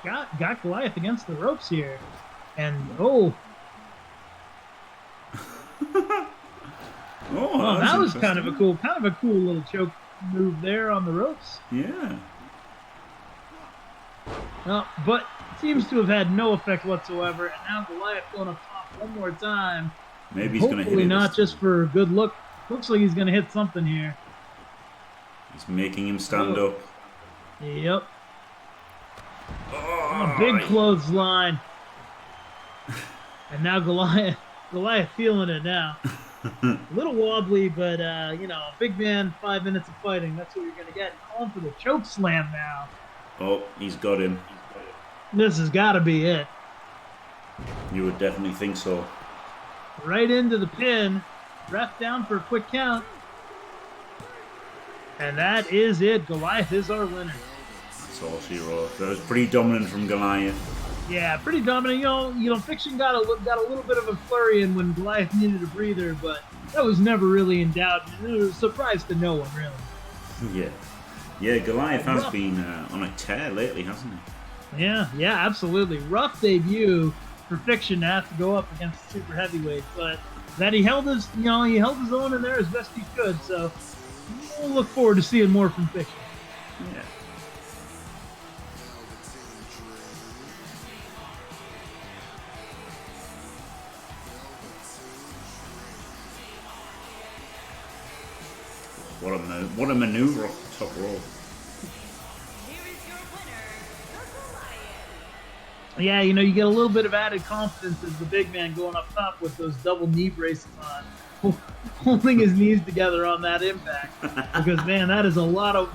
Got Goliath against the ropes here. And, Oh, well, that was kind of a cool little choke move there on the ropes. Yeah. But seems to have had no effect whatsoever. And now Goliath going up top one more time. Maybe he's going to hit it. Hopefully not just for a good look. Looks like he's going to hit something here. He's making him stand up. Yep. Oh, A big clothesline. And now Goliath feeling it now. A little wobbly, but, big man, 5 minutes of fighting. That's what you're going to get. Calling for the choke slam now. Oh, he's got him. This has got to be it. You would definitely think so. Right into the pin. Ref down for a quick count. And that is it. Goliath is our winner. That's all she wrote. That was pretty dominant from Goliath. Yeah, pretty dominant. Fiction got a little bit of a flurry in when Goliath needed a breather, but that was never really in doubt. It was a surprise to no one, really. Yeah, Goliath has been on a tear lately, hasn't he? Yeah, absolutely. Rough debut for Fiction to have to go up against the super heavyweight, but that he held his own in there as best he could. So we'll look forward to seeing more from Fiction. Yeah. What a maneuver off the top rope. Here is your winner, the Goliath. Yeah, you get a little bit of added confidence as the big man going up top with those double knee braces on, holding his knees together on that impact. Because, man, that is a lot of,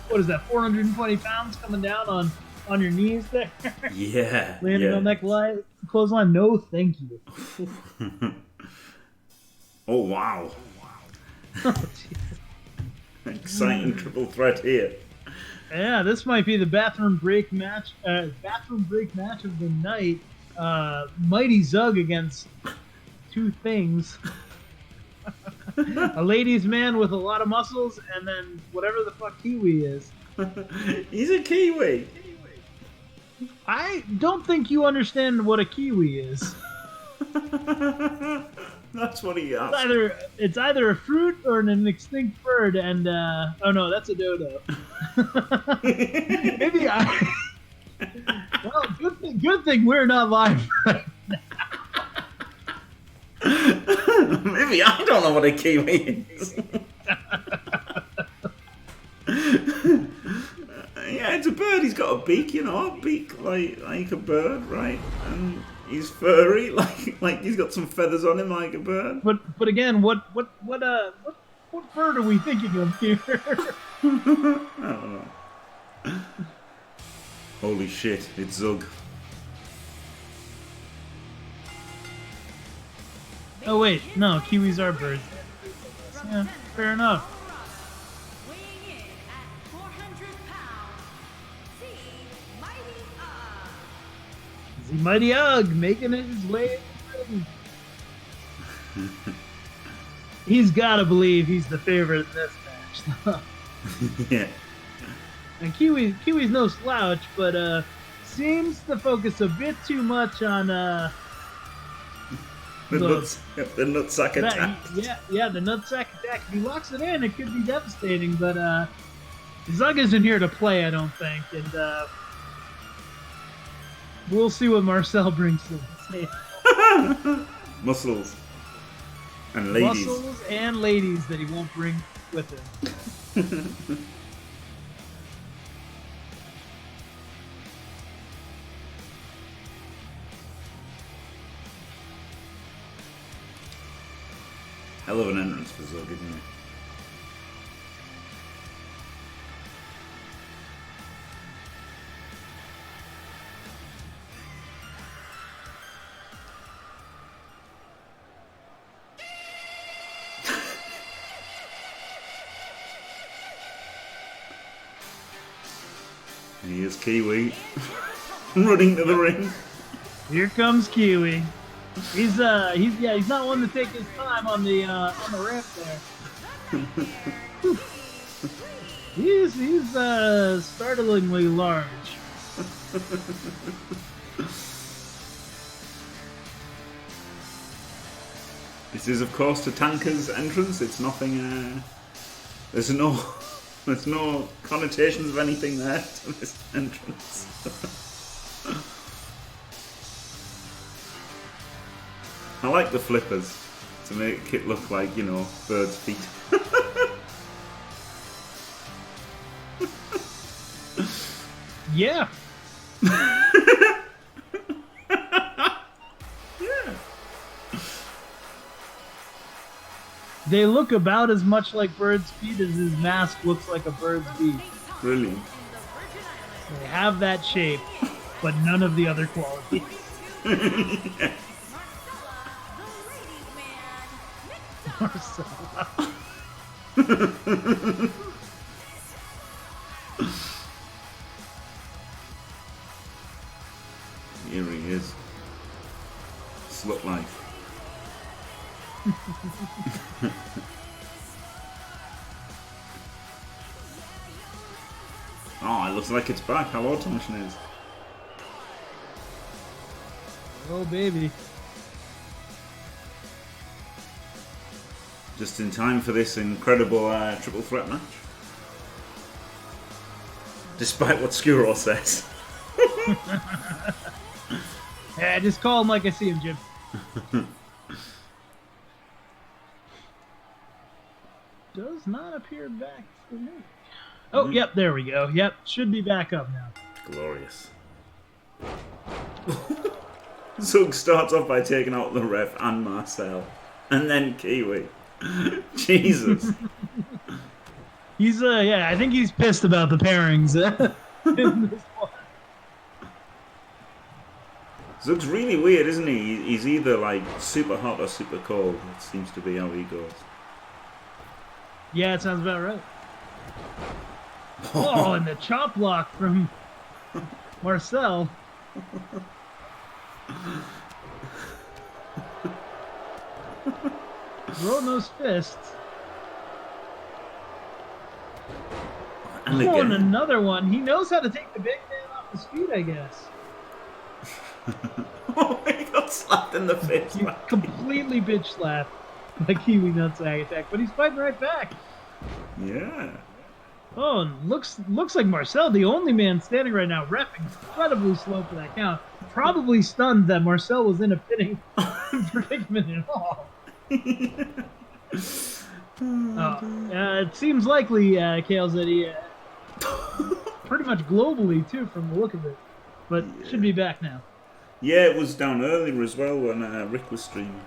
what is that, 420 pounds coming down on your knees there? Yeah. Landing on that clothesline? No, thank you. Oh, wow. Oh, geez. Exciting triple threat here. Yeah, this might be the bathroom break match of the night. Mighty Zug against two things. A ladies' man with a lot of muscles, and then whatever the fuck Kiwi is. He's a Kiwi. I don't think you understand what a Kiwi is. That's what he asked. It's either a fruit or an extinct bird, and oh no, that's a dodo. Maybe I. Well, good thing we're not live right now. Maybe I don't know what a Kiwi is. Yeah, it's a bird. He's got a beak, a beak like a bird, right? And he's furry, like he's got some feathers on him like a bird. But again, what bird are we thinking of here? I don't know. Holy shit, it's Zug. Oh wait, no, Kiwis are birds. Yeah, fair enough. Weighing in at 400 pounds, the The Mighty Mighty Ugg making his way in the ring. He's got to believe he's the favorite in this match. Yeah. And Kiwi's no slouch, but seems to focus a bit too much on the nutsack attack. Yeah, the nutsack attack. If he locks it in, it could be devastating, but Zug isn't here to play, I don't think, and we'll see what Marcel brings to the table. Muscles. And ladies. Muscles and ladies that he won't bring with him. Hell of an entrance for Zug, isn't it? Here's Kiwi running to the ring. Here comes Kiwi. He's not one to take his time on the ramp there. He's startlingly large. This is, of course, Tatanka's entrance. It's nothing. There's no connotations of anything there to this entrance. I like the flippers to make it look like, you know, birds' feet. Yeah. Yeah. They look about as much like birds' feet as his mask looks like a bird's beak. Brilliant. They have that shape, but none of the other qualities. Marcella. Here he is. Slut life. Oh, it looks like it's back. How automation is. Oh, baby. Just in time for this incredible triple threat match. Despite what Skuro says. Yeah, just call him like I see him, Jim. Does not appear back for me. Oh, yep, there we go. Yep, should be back up now. Glorious. Zug starts off by taking out the ref and Marcel. And then Kiwi. Jesus. He's, yeah, I think he's pissed about the pairings in this one. Zug's really weird, isn't he? He's either like super hot or super cold. It seems to be how he goes. Yeah, it sounds about right. Oh, and the chop block from Marcel. Throw-nose fists. And Oh, and again. another one. He knows how to take the big man off his feet, I guess. Oh, he got slapped in the face. He completely bitch slapped by Kiwi Nutsack attack, but he's fighting right back. Yeah. Oh, and looks like Marcel, the only man standing right now, ref incredibly slow for that count. Probably stunned that Marcel was in a pitting predicament at all. It seems likely, Kale said he pretty much globally too, from the look of it, but should be back now. Yeah, it was down earlier as well when Rick was streaming.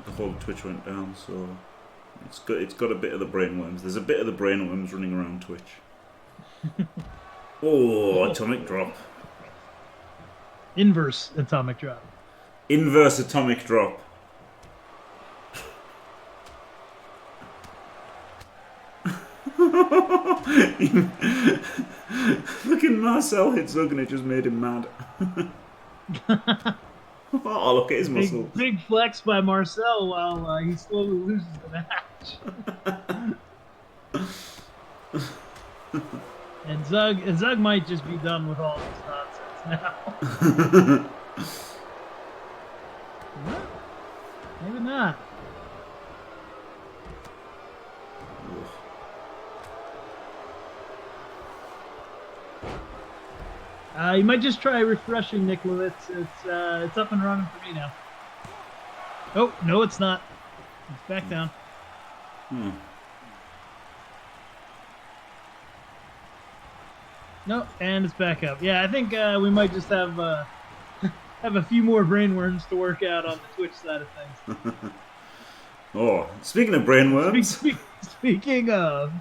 The whole Twitch went down, so it's got a bit of the brainworms. There's a bit of the brainworms running around Twitch. Oh, atomic drop. Inverse atomic drop. Inverse atomic drop. Looking Marcel hit Zug and it just made him mad. Oh, look at his muscles. Big flex by Marcel while he slowly loses the match. And Zug might just be done with all this nonsense now. No, maybe not. You might just try refreshing, Nikolowitz. It's up and running for me now. Oh, no, it's not. It's back down. No, and it's back up. Yeah, I think we might just have have a few more brainworms to work out on the Twitch side of things. Oh, speaking of brainworms, Speaking of,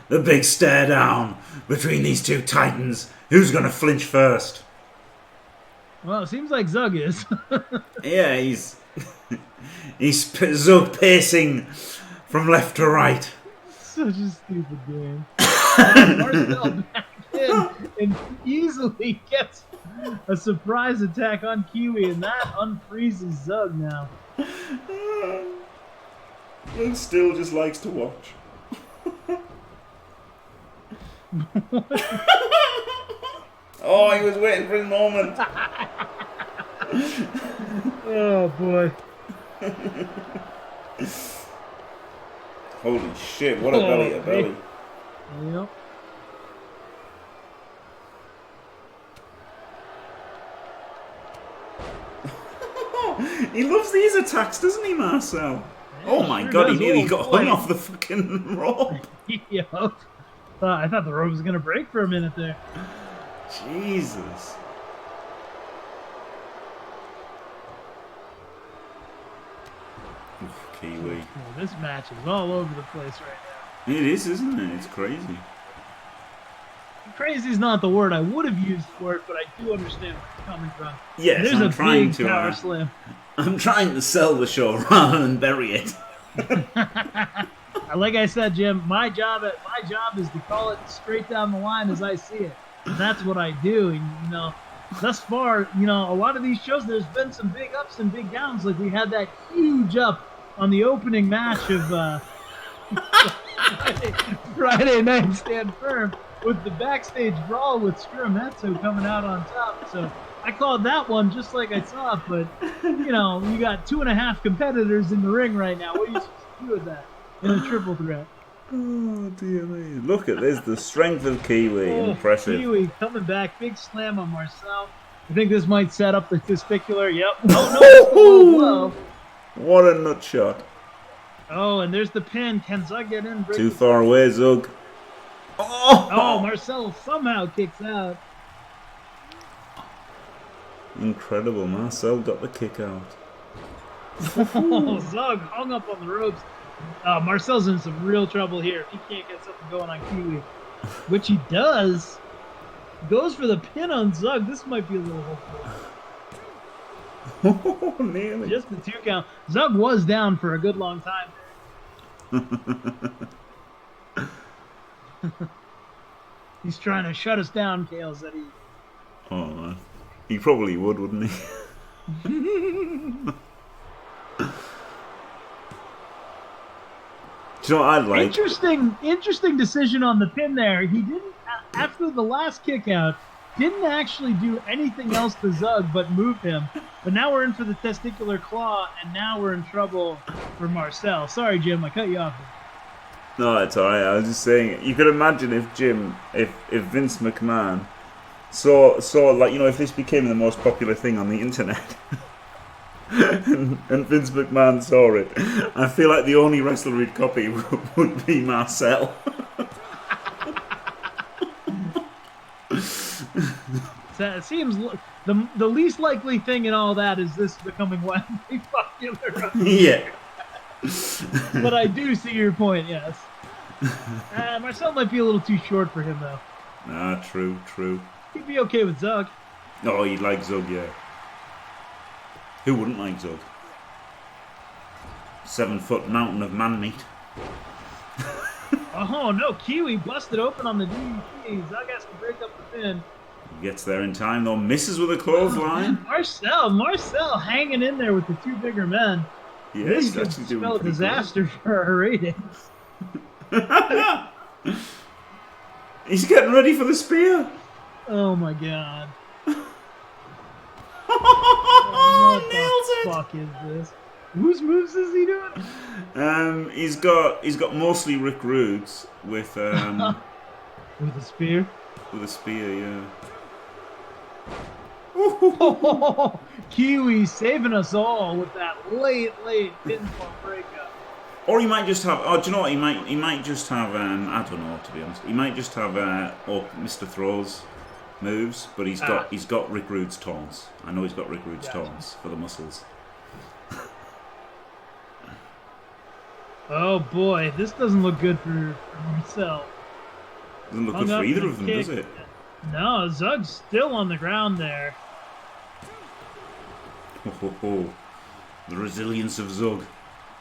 the big stare down between these two titans. Who's gonna flinch first? well, it seems like Zug is. Yeah, he's Zug pacing from left to right. Such a stupid game. Marcel back in and easily gets a surprise attack on Kiwi, and that unfreezes Zug now. Luke still just likes to watch. Oh, he was waiting for his moment. Oh boy. Holy shit, what a belly to belly. Yep. He loves these attacks, doesn't he, Marcel? Yeah, Oh my sure god, does. he nearly Oh, got boy. hung off the fucking rope. Yep. I thought the rope was gonna break for a minute there. Jesus. Oof, Kiwi. Oh, this match is all over the place right now. It is, isn't it? It's crazy. Crazy is not the word I would have used for it, but I do understand where you're coming from. Yes, There's I'm a trying big to. power slam. I'm trying to sell the show rather than bury it. Like I said, Jim, my job is to call it straight down the line as I see it. And that's what I do. And you know, thus far, you know, a lot of these shows, there's been some big ups and big downs. Like we had that huge up on the opening match of Friday Night Stand Firm with the backstage brawl with Scarametto coming out on top. So I called that one just like I saw it, but you know, you got 2.5 competitors in the ring right now. What are you supposed to do with that in a triple threat? Oh dear me! Look at this, the strength of Kiwi, impressive. Kiwi coming back, big slam on Marcel. I think this might set up the testicular. Yep. Oh no! What a nut shot! Oh, and there's the pin. Can Zug get in? Too far away, Zug. Oh, Marcel somehow kicks out. Incredible, Marcel got the kick out. Oh, Zug hung up on the ropes. Marcel's in some real trouble here. If he can't get something going on Kiwi, which he does. Goes for the pin on Zug. This might be a little hopeful. Oh, nearly. Just the 2 count. Zug was down for a good long time. He's trying to shut us down, Kale said he. Oh, man. He probably would, wouldn't he? Do you know what I'd like? Interesting decision on the pin there. He didn't, after the last kick out, didn't actually do anything else to Zug but move him. But now we're in for the testicular claw, and now we're in trouble for Marcel. Sorry, Jim, I cut you off. No, that's alright. I was just saying, you could imagine if Vince McMahon saw like, you know, if this became the most popular thing on the internet. and Vince McMahon saw it. I feel like the only wrestler he'd copy would be Marcel. It seems the least likely thing in all that is this becoming wildly popular. Yeah. But I do see your point, yes. Marcel might be a little too short for him, though. Nah, true. He'd be okay with Zug. Oh, he'd like Zug, yeah. Who wouldn't like Zug? 7-foot mountain of man meat. Oh no, Kiwi busted open on the DDT. Zug has to break up the pin. He gets there in time though, misses with a clothesline. Marcel hanging in there with the 2 bigger men. Yeah, this he's could actually doing spell a pretty disaster for our ratings. He's getting ready for the spear. Oh my god. Oh, What the fuck is this? Whose moves is he doing? He's got mostly Rick Rude's with With a spear? with a spear, yeah. Oh, Kiwi saving us all with that late pinfall breakup. Or he might just have. Oh, do you know what? He might just have. I don't know, to be honest. He might just have Mr. Throw's moves, but he's got Rick Rude's taunts. I know he's got Rick Rude's taunts for the muscles. Oh boy, this doesn't look good for Marcel. Doesn't look good for either of them, does it? No, Zug's still on the ground there. The resilience of Zug.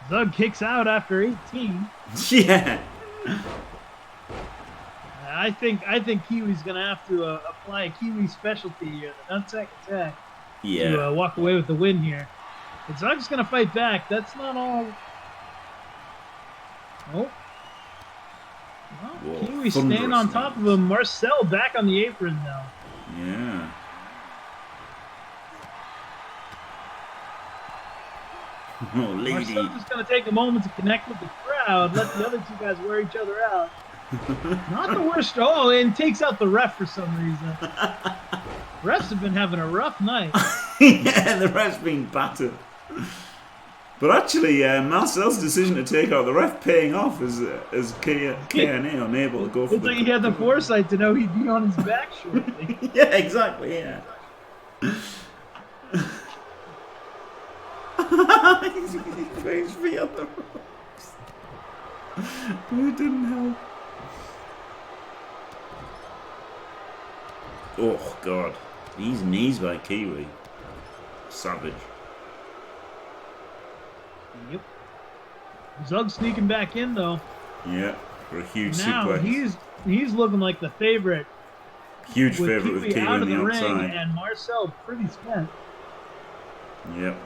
Zug kicks out after 18. Yeah. I think Kiwi's gonna have to apply a Kiwi specialty here, the nutsack attack, Yeah. to walk away with the win here. Zug's going to fight back. That's not all. Oh. Well, Kiwi staying on top of him. Marcel back on the apron now. Yeah. Oh, lady. Marcel's just going to take a moment to connect with the crowd. Let the other two guys wear each other out. Not the worst. Oh, and takes out the ref for some reason. Refs have been having a rough night. Yeah, the ref's been battered. But actually, Marcel's decision to take out the ref paying off as KNA unable to go for it's like he had the foresight to know he'd be on his back shortly. Yeah, exactly, yeah. He faced me on the ropes. It didn't help. Oh, God. These knees by Kiwi. Savage. Yep. Zug sneaking back in though. Yeah, for a huge now suplex. he's looking like the favorite. Huge favorite with Kiwi out on of the ring outside. and Marcel pretty spent. Yep.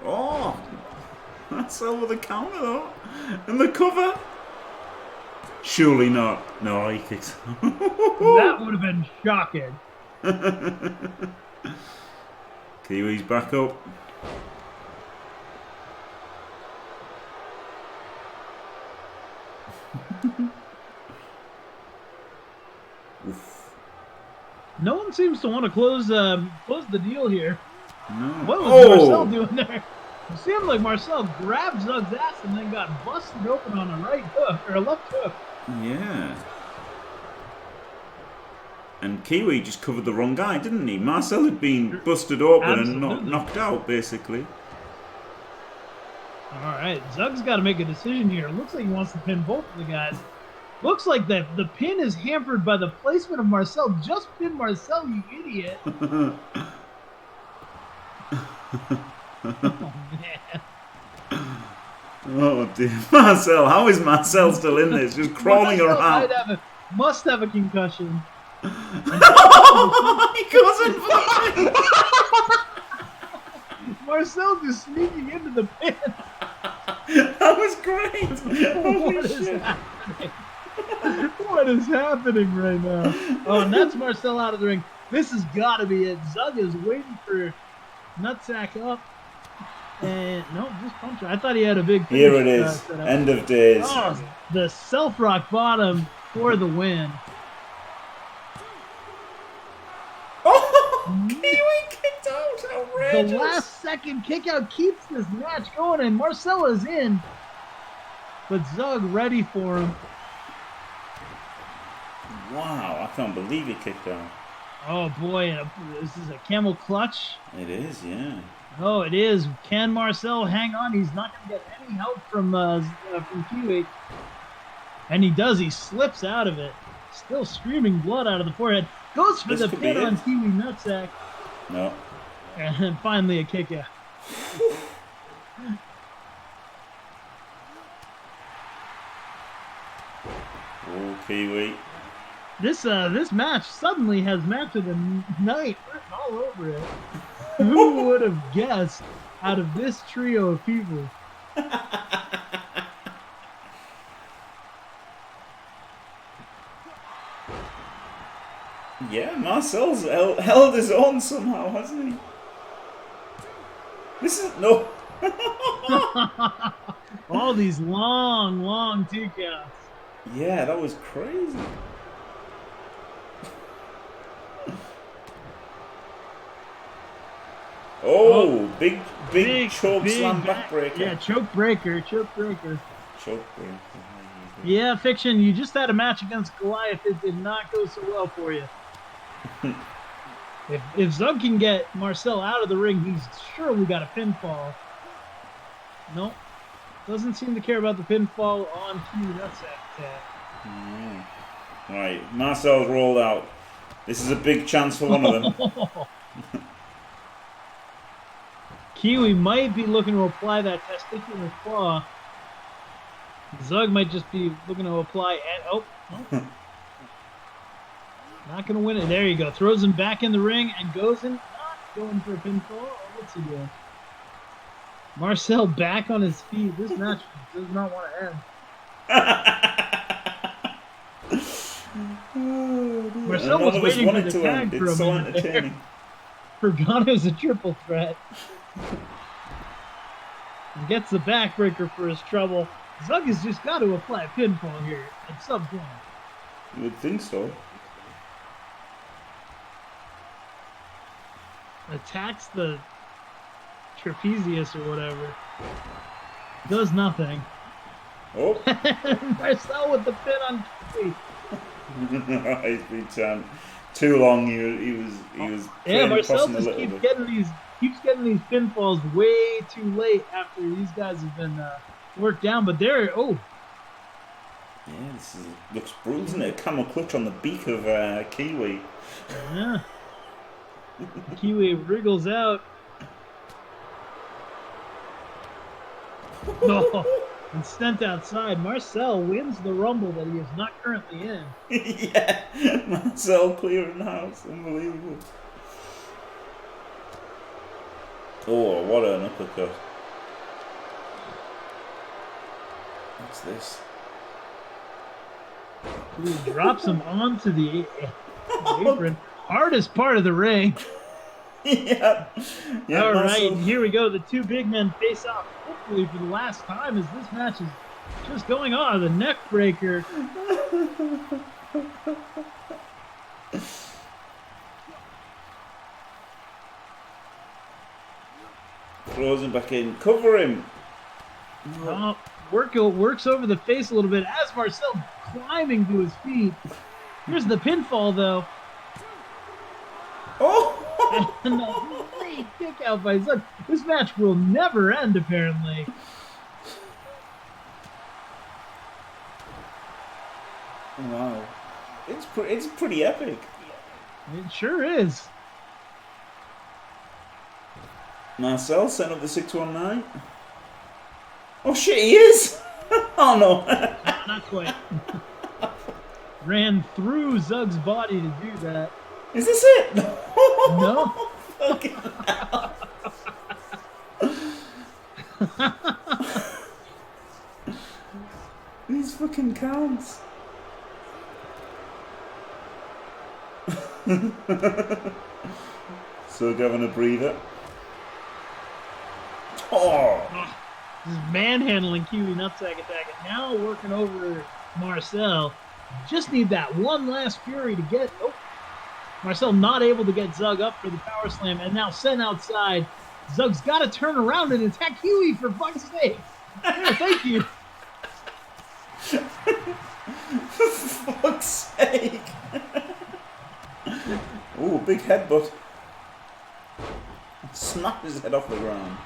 Oh, that's over the counter though, and the cover. Surely not. No, he kicks. That would have been shocking. Kiwi's back up. No one seems to want to close the deal here. No. What was Marcel doing there? It seemed like Marcel grabbed Zug's ass and then got busted open on a right hook or a left hook. Yeah. And Kiwi just covered the wrong guy, didn't he? Marcel had been busted open and knocked out, basically. All right, Zug's got to make a decision here. Looks like he wants to pin both of the guys. Looks like the pin is hampered by the placement of Marcel. Just pin Marcel, you idiot. Oh, man. Oh, dear. Marcel, how is Marcel still in this? Just crawling around. Must have a concussion. He goes in for the pin. Marcel just sneaking into the pin. That was great. Holy shit. What is happening right now? Oh, and that's Marcel out of the ring. This has got to be it. Zug is waiting for Nutsack up. And no, just punch. I thought he had a big finish. Here it is. End of days. Oh, the self-rock bottom for the win. Oh, Kiwi kicked out. Outrageous. The last second kick out keeps this match going, and Marcella's in. But Zug ready for him. Wow, I can't believe he kicked out. Oh boy, this is a camel clutch. It is, yeah. Oh, it is. Can Marcel hang on? He's not going to get any help from Kiwi. And he does. He slips out of it. Still streaming blood out of the forehead. Goes for the pin on Kiwi Nutsack. No. And finally a kick out. Oh, Kiwi. This match suddenly has match of the night written all over it. Who would have guessed out of this trio of people? Yeah, Marcel's held his own somehow, hasn't he? This is no. All these long 2 counts. Yeah, that was crazy. Oh, big choke slam backbreaker. Yeah, choke breaker. Choke breaker. Yeah, Fiction, you just had a match against Goliath. It did not go so well for you. If Zug can get Marcel out of the ring, he's sure we got a pinfall. Nope. Doesn't seem to care about the pinfall on Kiwi Nutsack. Right, Marcel's rolled out. This is a big chance for one of them. Kiwi might be looking to apply that testicular claw. Zug might just be looking to apply not going to win it. There you go. Throws him back in the ring and goes in. Not going for a pinfall. once again. Marcel back on his feet. This match does not want to end. Marcel was waiting for the tag for a minute there. Forgot it was a triple threat. And gets the backbreaker for his trouble. Zug has just got to apply a pinfall here at some point. You would think so. Attacks the trapezius or whatever. Does nothing. Oh. Marcel with the pin on Kiwi. He's been too long. He was. Yeah, Marcel just keeps getting these pinfalls way too late after these guys have been worked down. But they're Yeah, this looks brutal, isn't it? A camel clutch on the beak of Kiwi. Yeah. Kiwi wriggles out. No, and sent outside. Marcel wins the Rumble that he is not currently in. Yeah, Marcel clearing the house. Unbelievable. Oh, what an uppercut. What's this? He drops him onto the apron. Hardest part of the ring. Yeah. All right, here we go. The two big men face off, hopefully for the last time, as this match is just going on. The neck breaker. Throws him back in. Cover him. Oh, works over the face a little bit as Marcel climbing to his feet. Here's the pinfall, though. Oh! And a great kick out by Zug. This match will never end, apparently. Wow. It's pretty epic. It sure is. Marcel sent up the 619. Oh shit, he is! Oh no. Not quite. Ran through Zug's body to do that. Is this it? No. Fucking hell. These fucking counts. So having a breather. Oh! Just manhandling Kiwi Nutsack attack. And now working over Marcel. Just need that one last fury to get. Oh, Marcel not able to get Zug up for the power slam, and now sent outside. Zug's got to turn around and attack Kiwi for fuck's sake. Yeah, thank you. For fuck's sake! Ooh, big headbutt. Smacked his head off the ground.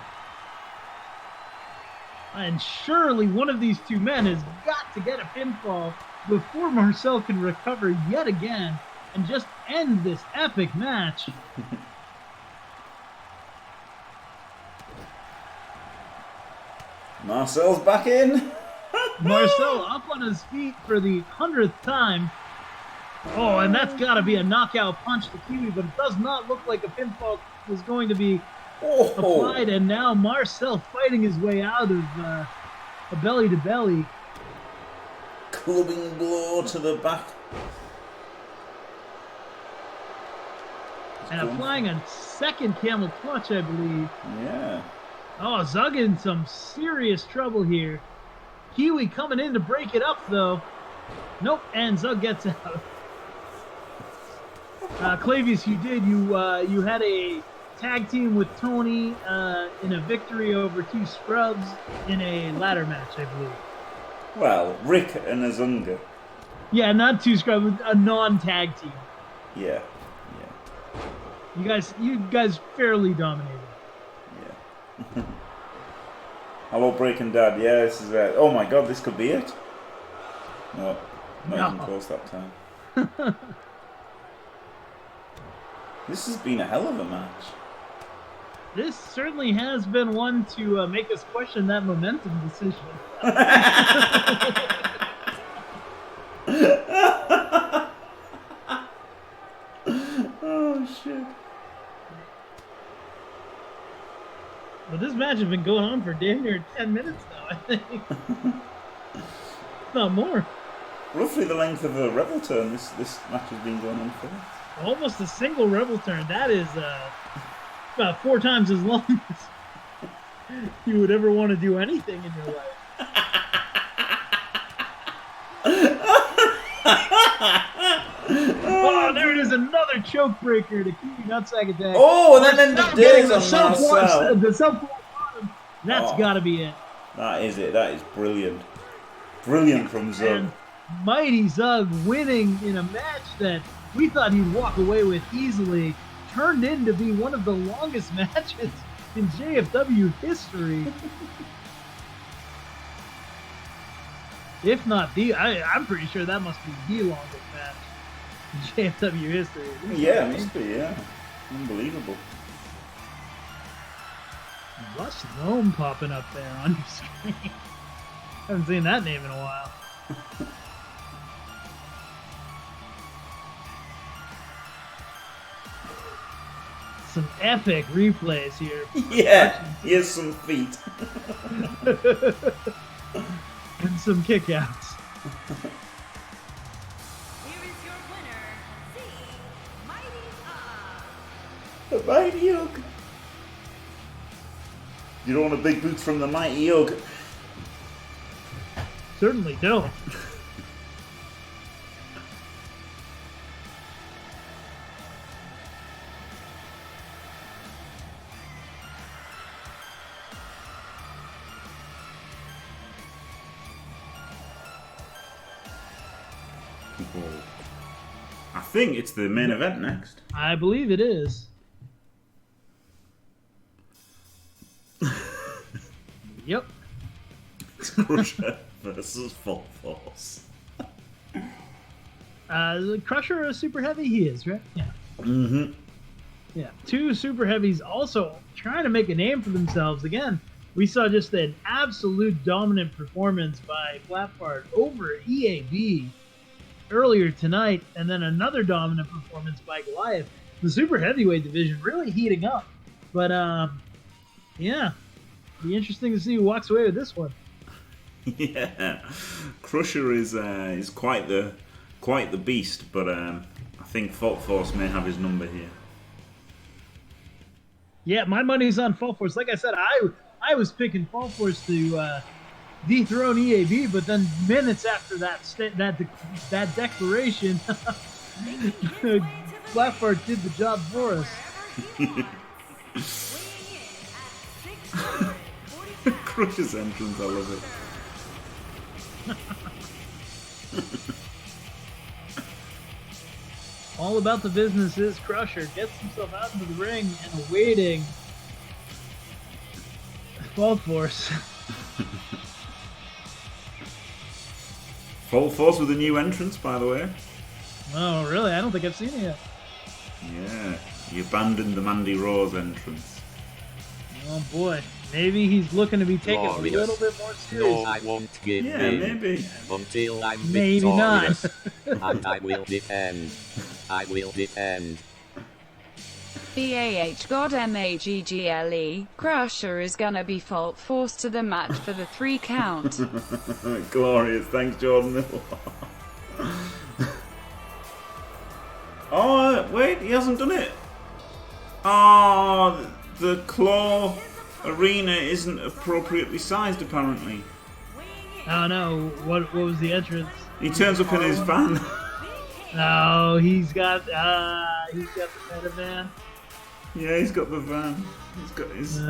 And surely one of these two men has got to get a pinfall before Marcel can recover yet again and just end this epic match. Marcel's back in. Marcel up on his feet for the 100th time. Oh, and that's got to be a knockout punch to Kiwi, but it does not look like a pinfall is going to be applied. And now Marcel fighting his way out of a belly-to-belly. Clubbing blow to the back. And applying a second camel clutch, I believe. Yeah. Oh, Zug in some serious trouble here. Kiwi coming in to break it up, though. Nope, and Zug gets out. Clavius, you had a tag team with Tony in a victory over two scrubs in a ladder match, I believe. Well, Rick and Azunga. Yeah, not two scrubs, a non-tag team. Yeah. You guys fairly dominated. Yeah. Hello, Breaking Dad. Yeah, this is it. Oh my god, this could be it. No, not even close that time. This has been a hell of a match. This certainly has been one to make us question that momentum decision. Oh shit. But this match has been going on for damn near 10 minutes now, I think. Not more. Roughly the length of a Rebel turn this match has been going on for. Almost a single Rebel turn. That is about 4 times as long as you would ever want to do anything in your life. Oh, there it is, another choke breaker to Kiwi Nutsack attack. Oh, and then the days on Marcel. The self-walk bottom. That's got to be it. That is it. That is brilliant. Brilliant from Zug. And Mighty Zug winning in a match that we thought he'd walk away with easily turned in to be one of the longest matches in JFW history. If not the, I'm pretty sure that must be the longest match in JFW history. Yeah, it must be, yeah. Unbelievable. Russ Gnome popping up there on your screen. Haven't seen that name in a while. Some epic replays here. Yeah, here's some feet. And some kickouts. Here is your winner, the Mighty The Mighty Ugg. You don't want a big boot from the Mighty Ugg. Certainly don't. I think it's the main event next. I believe it is. Yep. It's Crusher versus Full Force. Crusher a super heavy? He is, right? Yeah. Mm-hmm. Yeah. 2 super heavies also trying to make a name for themselves. Again, we saw just an absolute dominant performance by Flatfart over EAB earlier tonight, and then another dominant performance by Goliath. The super heavyweight division really heating up. But, yeah. Be interesting to see who walks away with this one. Yeah, Crusher is quite the beast, but I think Fault Force may have his number here. Yeah, my money's on Fault Force. Like I said, I was picking Fault Force to dethrone EAB, but then minutes after that declaration, Flatfart did the job for us. Crusher's entrance, I love it. All about the business is Crusher. Gets himself out into the ring and awaiting Fault Force. Fault Force with a new entrance, by the way. Oh, really? I don't think I've seen it yet. Yeah, he abandoned the Mandy Rose entrance. Oh boy. Maybe he's looking to be taken Glorious. a little bit more No, serious. I won't give Yeah, in maybe. until I'm Maybe not. victorious. And I will defend. I will defend. BAH God MAGGLE, Crusher is gonna be Fault Force to the match for the 3 count. Glorious, thanks Jordan Miller. Oh, wait, he hasn't done it. Oh, the claw arena isn't appropriately sized, apparently. Oh no, what was the entrance? He turns up in his van. Oh, he's got the metavan. Yeah, he's got the van. He's got his...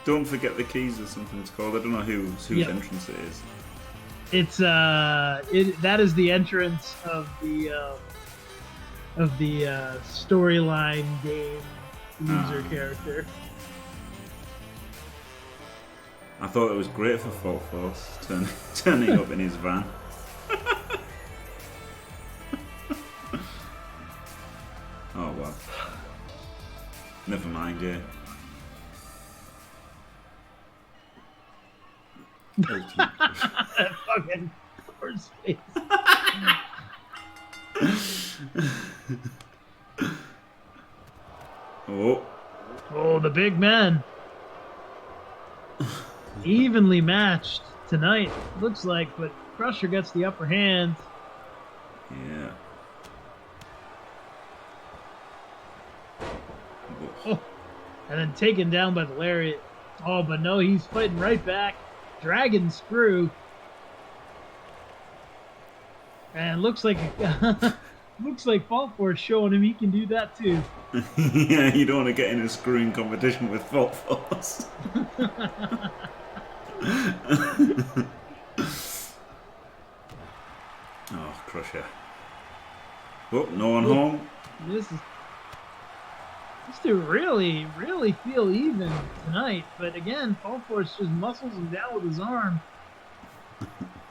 Don't forget the keys or something it's called. I don't know whose entrance it is. It's that is the entrance of the storyline game user character. I thought it was great for Fault Force turning up in his van. Oh well. Never mind, yeah. That fucking horse face. Oh. Oh, the big man. evenly matched tonight, looks like, but Crusher gets the upper hand. Yeah. Oh, and then taken down by the lariat. Oh, but no, he's fighting right back. Dragon screw. And looks like looks like Fault Force showing him he can do that too. Yeah, you don't want to get in a screwing competition with Fault Force. Oh, Crusher. Oh, no one home. These two really feel even tonight. But again, Fault Force just muscles him down with his arm.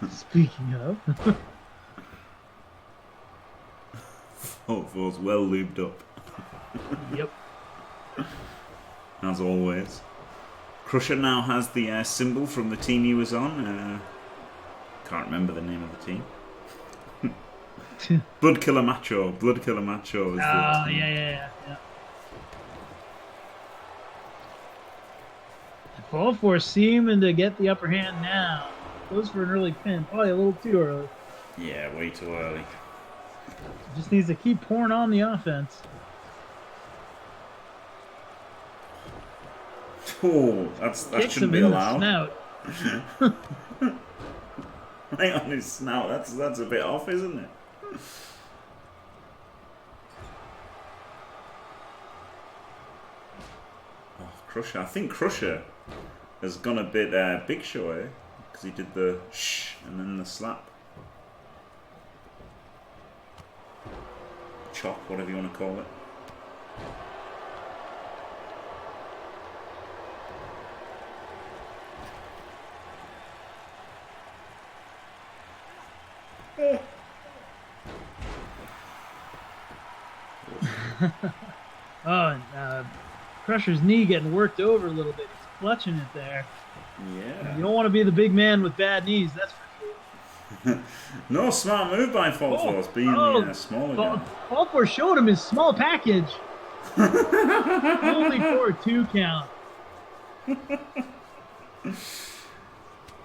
Speaking of. Fault Force well lubed up. Yep. As always. Crusher now has the symbol from the team he was on. Can't remember the name of the team. Blood Killer Macho. Blood Killer Macho is the team. Yeah. Fault Force seeming to get the upper hand now. Goes for an early pin. Probably a little too early. Yeah, way too early. Just needs to keep pouring on the offense. Oh, that Kicks shouldn't him be in allowed. the snout. Right on his snout. That's a bit off, isn't it? Oh, Crusher. I think Crusher has gone a bit Big Show, eh? Because he did the shh and then the slap. Chop, whatever you want to call it. Crusher's knee getting worked over a little bit. He's clutching it there. Yeah. You don't want to be the big man with bad knees, that's for sure. No, smart move by Fault Force, being the smaller guy. Fault Force showed him his small package. Only for a 2 count.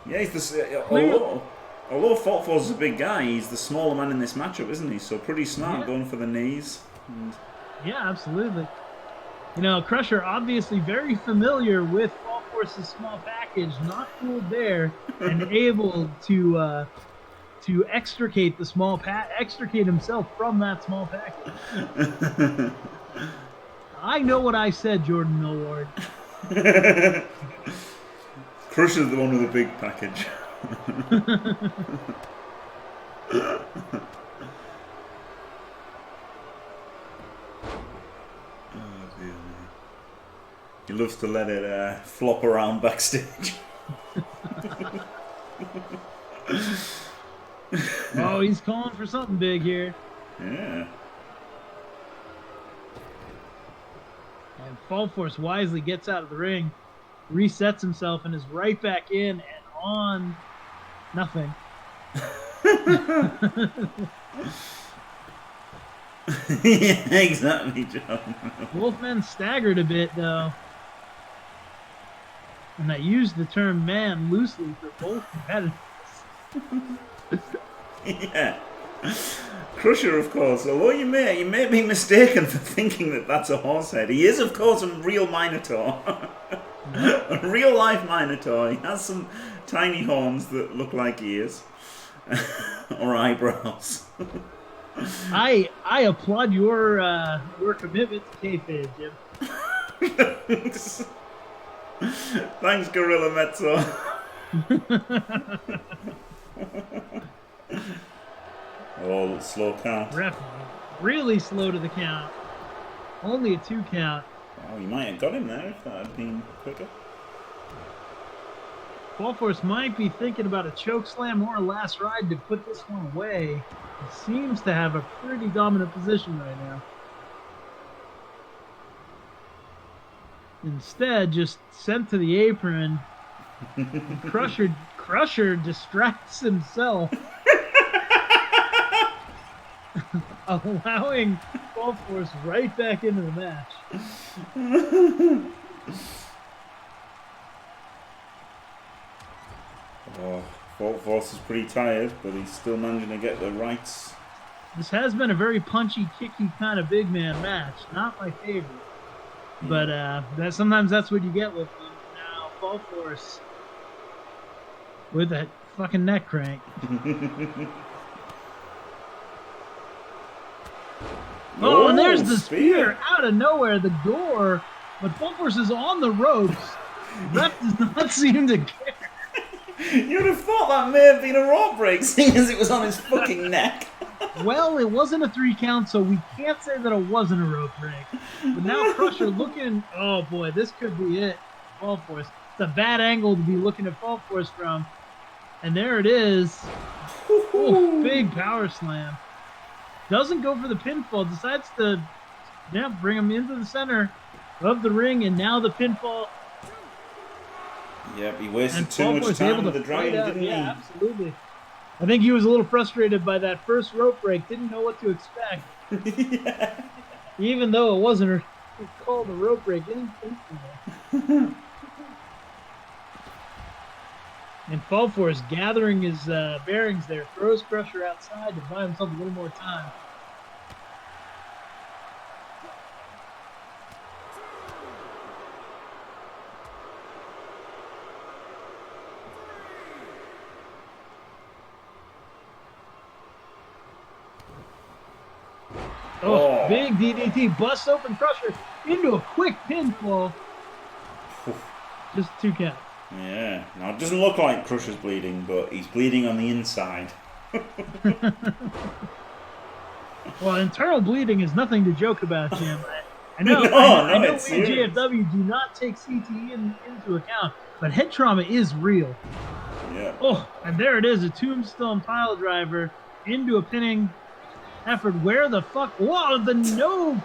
Yeah, he's although Fault Force is a big guy, he's the smaller man in this matchup, isn't he? So pretty smart going for the knees. Yeah, absolutely. You know, Crusher obviously very familiar with Fault Force's small package, not fooled there, and able to extricate the extricate himself from that small package. I know what I said, Jordan Millward. Crusher's the one with the big package. He loves to let it flop around backstage. Oh, he's calling for something big here. Yeah. And Fault Force wisely gets out of the ring, resets himself, and is right back in and on nothing. Yeah, exactly, John. Both men staggered a bit, though. And I use the term man loosely for both competitors. Yeah. Crusher, of course, although you may be mistaken for thinking that that's a horse head. He is, of course, a real Minotaur. A real life Minotaur. He has some tiny horns that look like ears. Or eyebrows. I applaud your commitment to kayfabe, Jim. Thanks, Gorilla Mezzo. Oh, slow count. Ref really slow to the count. Only a 2 count. Oh, you might have got him there if that had been quicker. Fault Force might be thinking about a choke slam or a last ride to put this one away. He seems to have a pretty dominant position right now. Instead, just sent to the apron. Crusher distracts himself. Allowing Fault Force right back into the match. Oh, Fault Force is pretty tired, but he's still managing to get the rights. This has been a very punchy, kicky kind of big man match. Not my favorite. But sometimes that's what you get with them. Now, Fault Force with that fucking neck crank. Oh, and there's the spear out of nowhere, the door. But Fault Force is on the ropes. Ref does not seem to care. You'd have thought that may have been a rope break, seeing as it was on his fucking neck. Well, it wasn't a 3 count, so we can't say that it wasn't a rope break. But now Crusher looking, oh boy, this could be it. Fault Force. It's a bad angle to be looking at Fault Force from. And there it is. Oh, big power slam. Doesn't go for the pinfall, decides to bring him into the center of the ring, and now the pinfall. Yep, he wasted too much time with the dragon, didn't he? Yeah, absolutely. I think he was a little frustrated by that first rope break, didn't know what to expect. Yeah. Even though it wasn't called a rope break, didn't think so. And Fault Force gathering his bearings there, throws Crusher outside to buy himself a little more time. Oh, big DDT, busts open Crusher into a quick pinfall. Just 2 count. Yeah, now it doesn't look like Crusher's bleeding, but he's bleeding on the inside. Well, internal bleeding is nothing to joke about, Jim. I know, No, I know we it's at serious. JFW do not take CTE into account, but head trauma is real. Yeah. Oh, and there it is, a tombstone pile driver into a pinning effort. Where the fuck? Whoa, the no!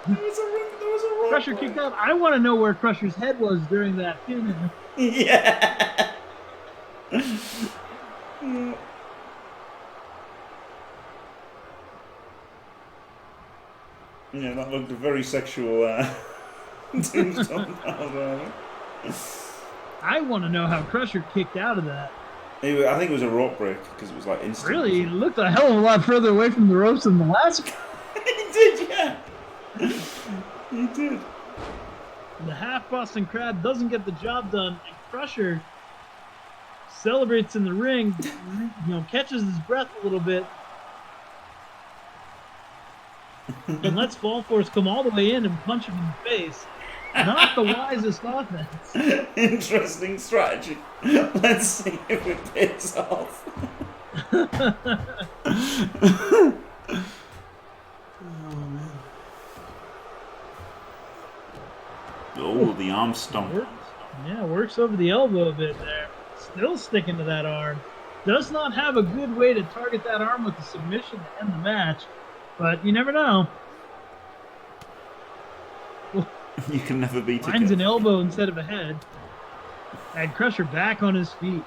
There was a rope Crusher break. kicked out. I want to know where Crusher's head was during that pin. Yeah. Yeah, that looked a very sexual tombstone pile driver. I want to know how Crusher kicked out of that. Anyway, I think it was a rope break because it was like instant. Really, he looked a hell of a lot further away from the ropes than the last guy. He did, yeah. He did. The half Boston Crab doesn't get the job done, and Crusher celebrates in the ring, catches his breath a little bit, and lets Fault Force come all the way in and punch him in the face. Not the wisest offense. Interesting strategy. Let's see if it pays off. Oh, the arm stomp. Works over the elbow a bit there. Still sticking to that arm. Does not have a good way to target that arm with a submission to end the match, but you never know. You can never beat it. Finds an elbow instead of a head. And Crusher back on his feet.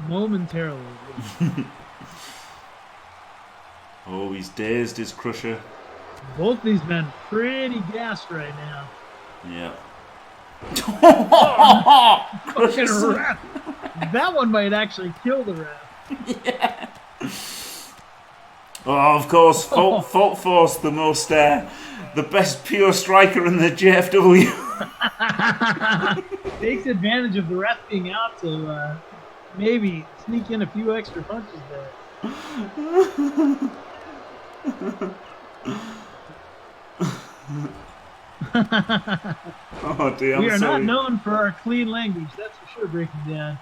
Momentarily. Oh, he's dazed, is Crusher. Both these men pretty gassed right now. Yeah. Fucking ref. That one might actually kill the ref. Yeah. Oh, of course, Fault Force, the best pure striker in the JFW. Takes advantage of the ref being out to maybe sneak in a few extra punches there. Oh dear, We are I'm sorry. not known for our clean language, that's for sure, breaking down.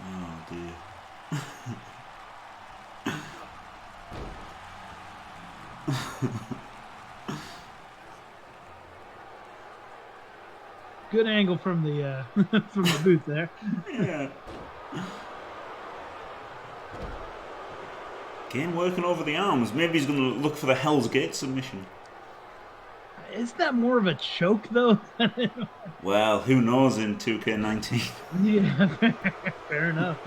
Oh dear. Good angle from the from the booth there. Yeah. Again, working over the arms. Maybe he's going to look for the Hell's Gate submission. Is that more of a choke though? Well, who knows in 2k19? Yeah, fair enough.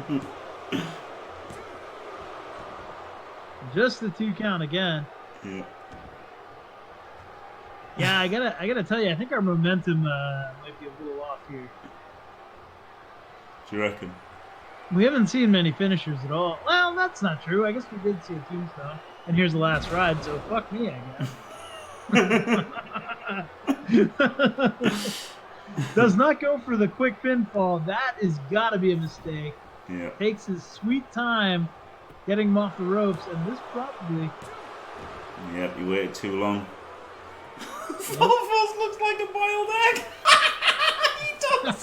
Just the 2 count again. Yeah. Yeah, I gotta tell you, I think our momentum might be a little off here. Do you reckon? We haven't seen many finishers at all. Well, that's not true. I guess we did see a tombstone. And here's the last ride, so fuck me, I guess. Does not go for the quick pinfall. That is gotta be a mistake. Yeah. Takes his sweet time getting him off the ropes, and this probably... Yep, you waited too long. Falls looks like a boiled egg. He does.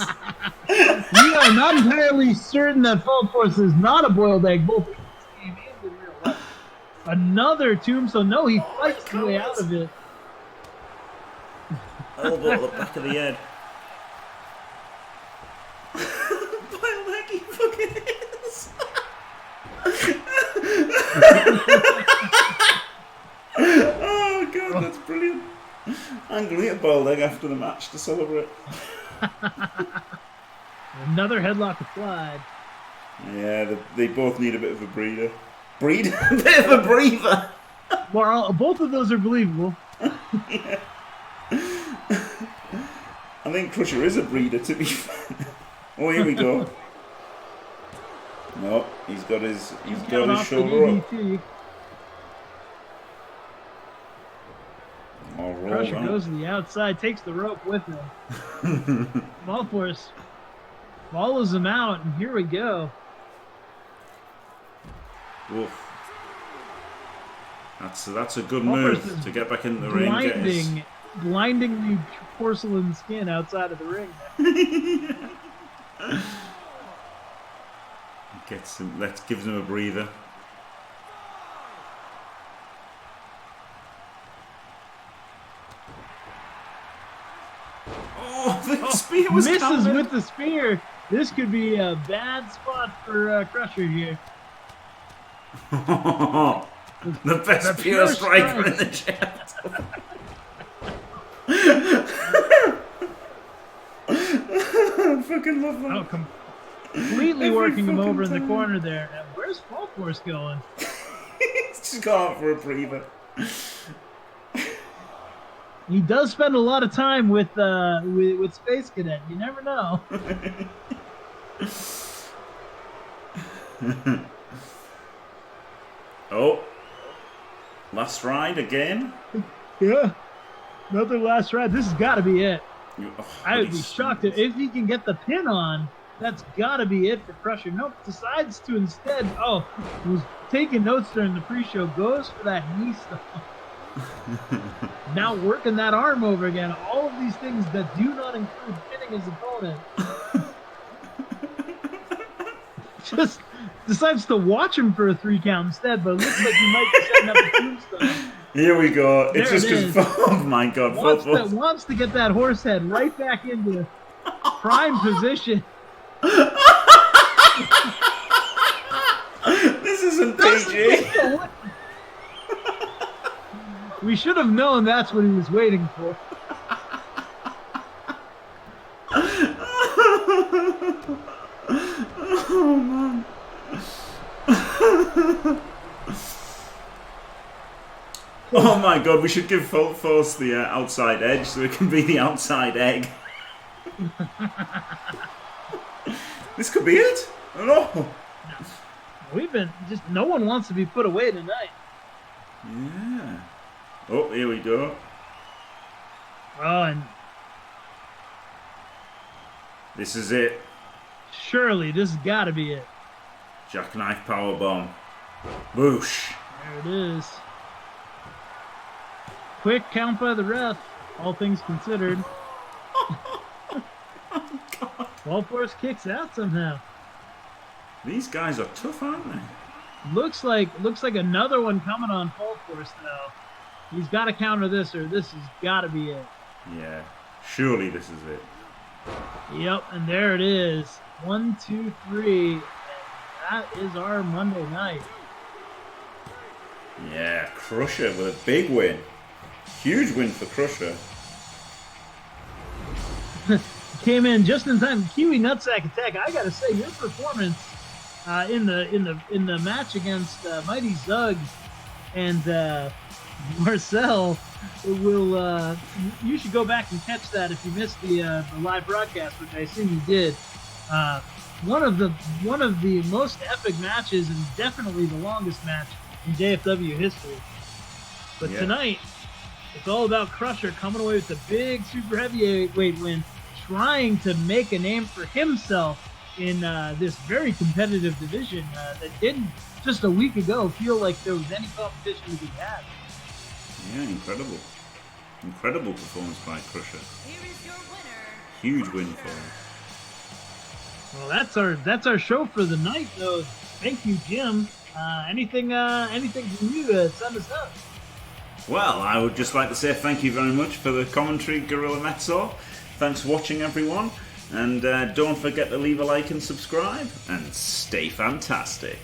We are not entirely certain that Fault Force is not a boiled egg, both in this game and in real life. Another tombstone. No, he fights his way out of it. Elbow at the back of the head. Boiled egg, he fucking is. Oh god, that's brilliant. I'm going to eat a boiled egg after the match to celebrate. Another headlock applied. Yeah, they both need a bit of a breather. A bit of a breather. Well, both of those are believable. Yeah. I think Crusher is a breeder, to be fair. Oh, here we go. No, he's got his shoulder up. Oh, roll Crusher right. goes to the outside, takes the rope with him. Fault Force follows him out, and here we go. Oof. That's a good Fault move Force to get back into the ring. Get his... blindingly porcelain skin outside of the ring. Gets him. Gives him a breather. Oh, the spear was misses coming. with the spear. This could be a bad spot for Crusher here. The best pure striker in the chat. I fucking love that. Oh, completely working him over in the corner there. Now, where's Fault Force going? He's just gone out for a breather. He does spend a lot of time with Space Cadet. You never know. Oh, last ride again. Yeah, another last ride. This has got to be it. Oh, I would be shocked if he can get the pin on. That's got to be it for Crusher. Nope, decides to instead. Oh, was taking notes during the pre-show. Goes for that knee stuff. Now working that arm over again. All of these things that do not include pinning his opponent. Just decides to watch him for a 3 count instead, but it looks like he might be setting up a tombstone. Here we go. There It's just it is. oh my god. Wants to get that horse head right back into prime position. This isn't PG. We should have known that's what he was waiting for. Oh man. Oh my god, we should give Fault Force the outside edge so it can be the outside egg. This could be it. I don't know. We've been just no one wants to be put away tonight. Yeah. Oh, here we go. Oh, and This is it. surely this has got to be it. Jackknife powerbomb. Whoosh. There it is. Quick count by the ref, all things considered. Fault Force kicks out somehow. These guys are tough, aren't they? Looks like another one coming on Fault Force though. He's got to counter this, or this has got to be it. Yeah. Surely this is it. Yep, and there it is. 1, 2, 3. And that is our Monday night. Yeah, Crusher with a big win. Huge win for Crusher. Came in just in time. Kiwi Nutsack Attack. I gotta say, your performance in the match against Mighty Zuggs and Marcel will. You should go back and catch that if you missed the live broadcast, which I assume you did. One of the most epic matches, and definitely the longest match in JFW history. But tonight, it's all about Crusher coming away with the big super heavyweight win, trying to make a name for himself in this very competitive division that didn't just a week ago feel like there was any competition to be had. Yeah, incredible. Incredible performance by Crusher. Here is your winner. Huge win for him. Well, that's our show for the night, though. Thank you, Jim. Anything from you to send us up? Well, I would just like to say thank you very much for the commentary, Gorilla Mezzo. Thanks for watching, everyone. And don't forget to leave a like and subscribe. And stay fantastic.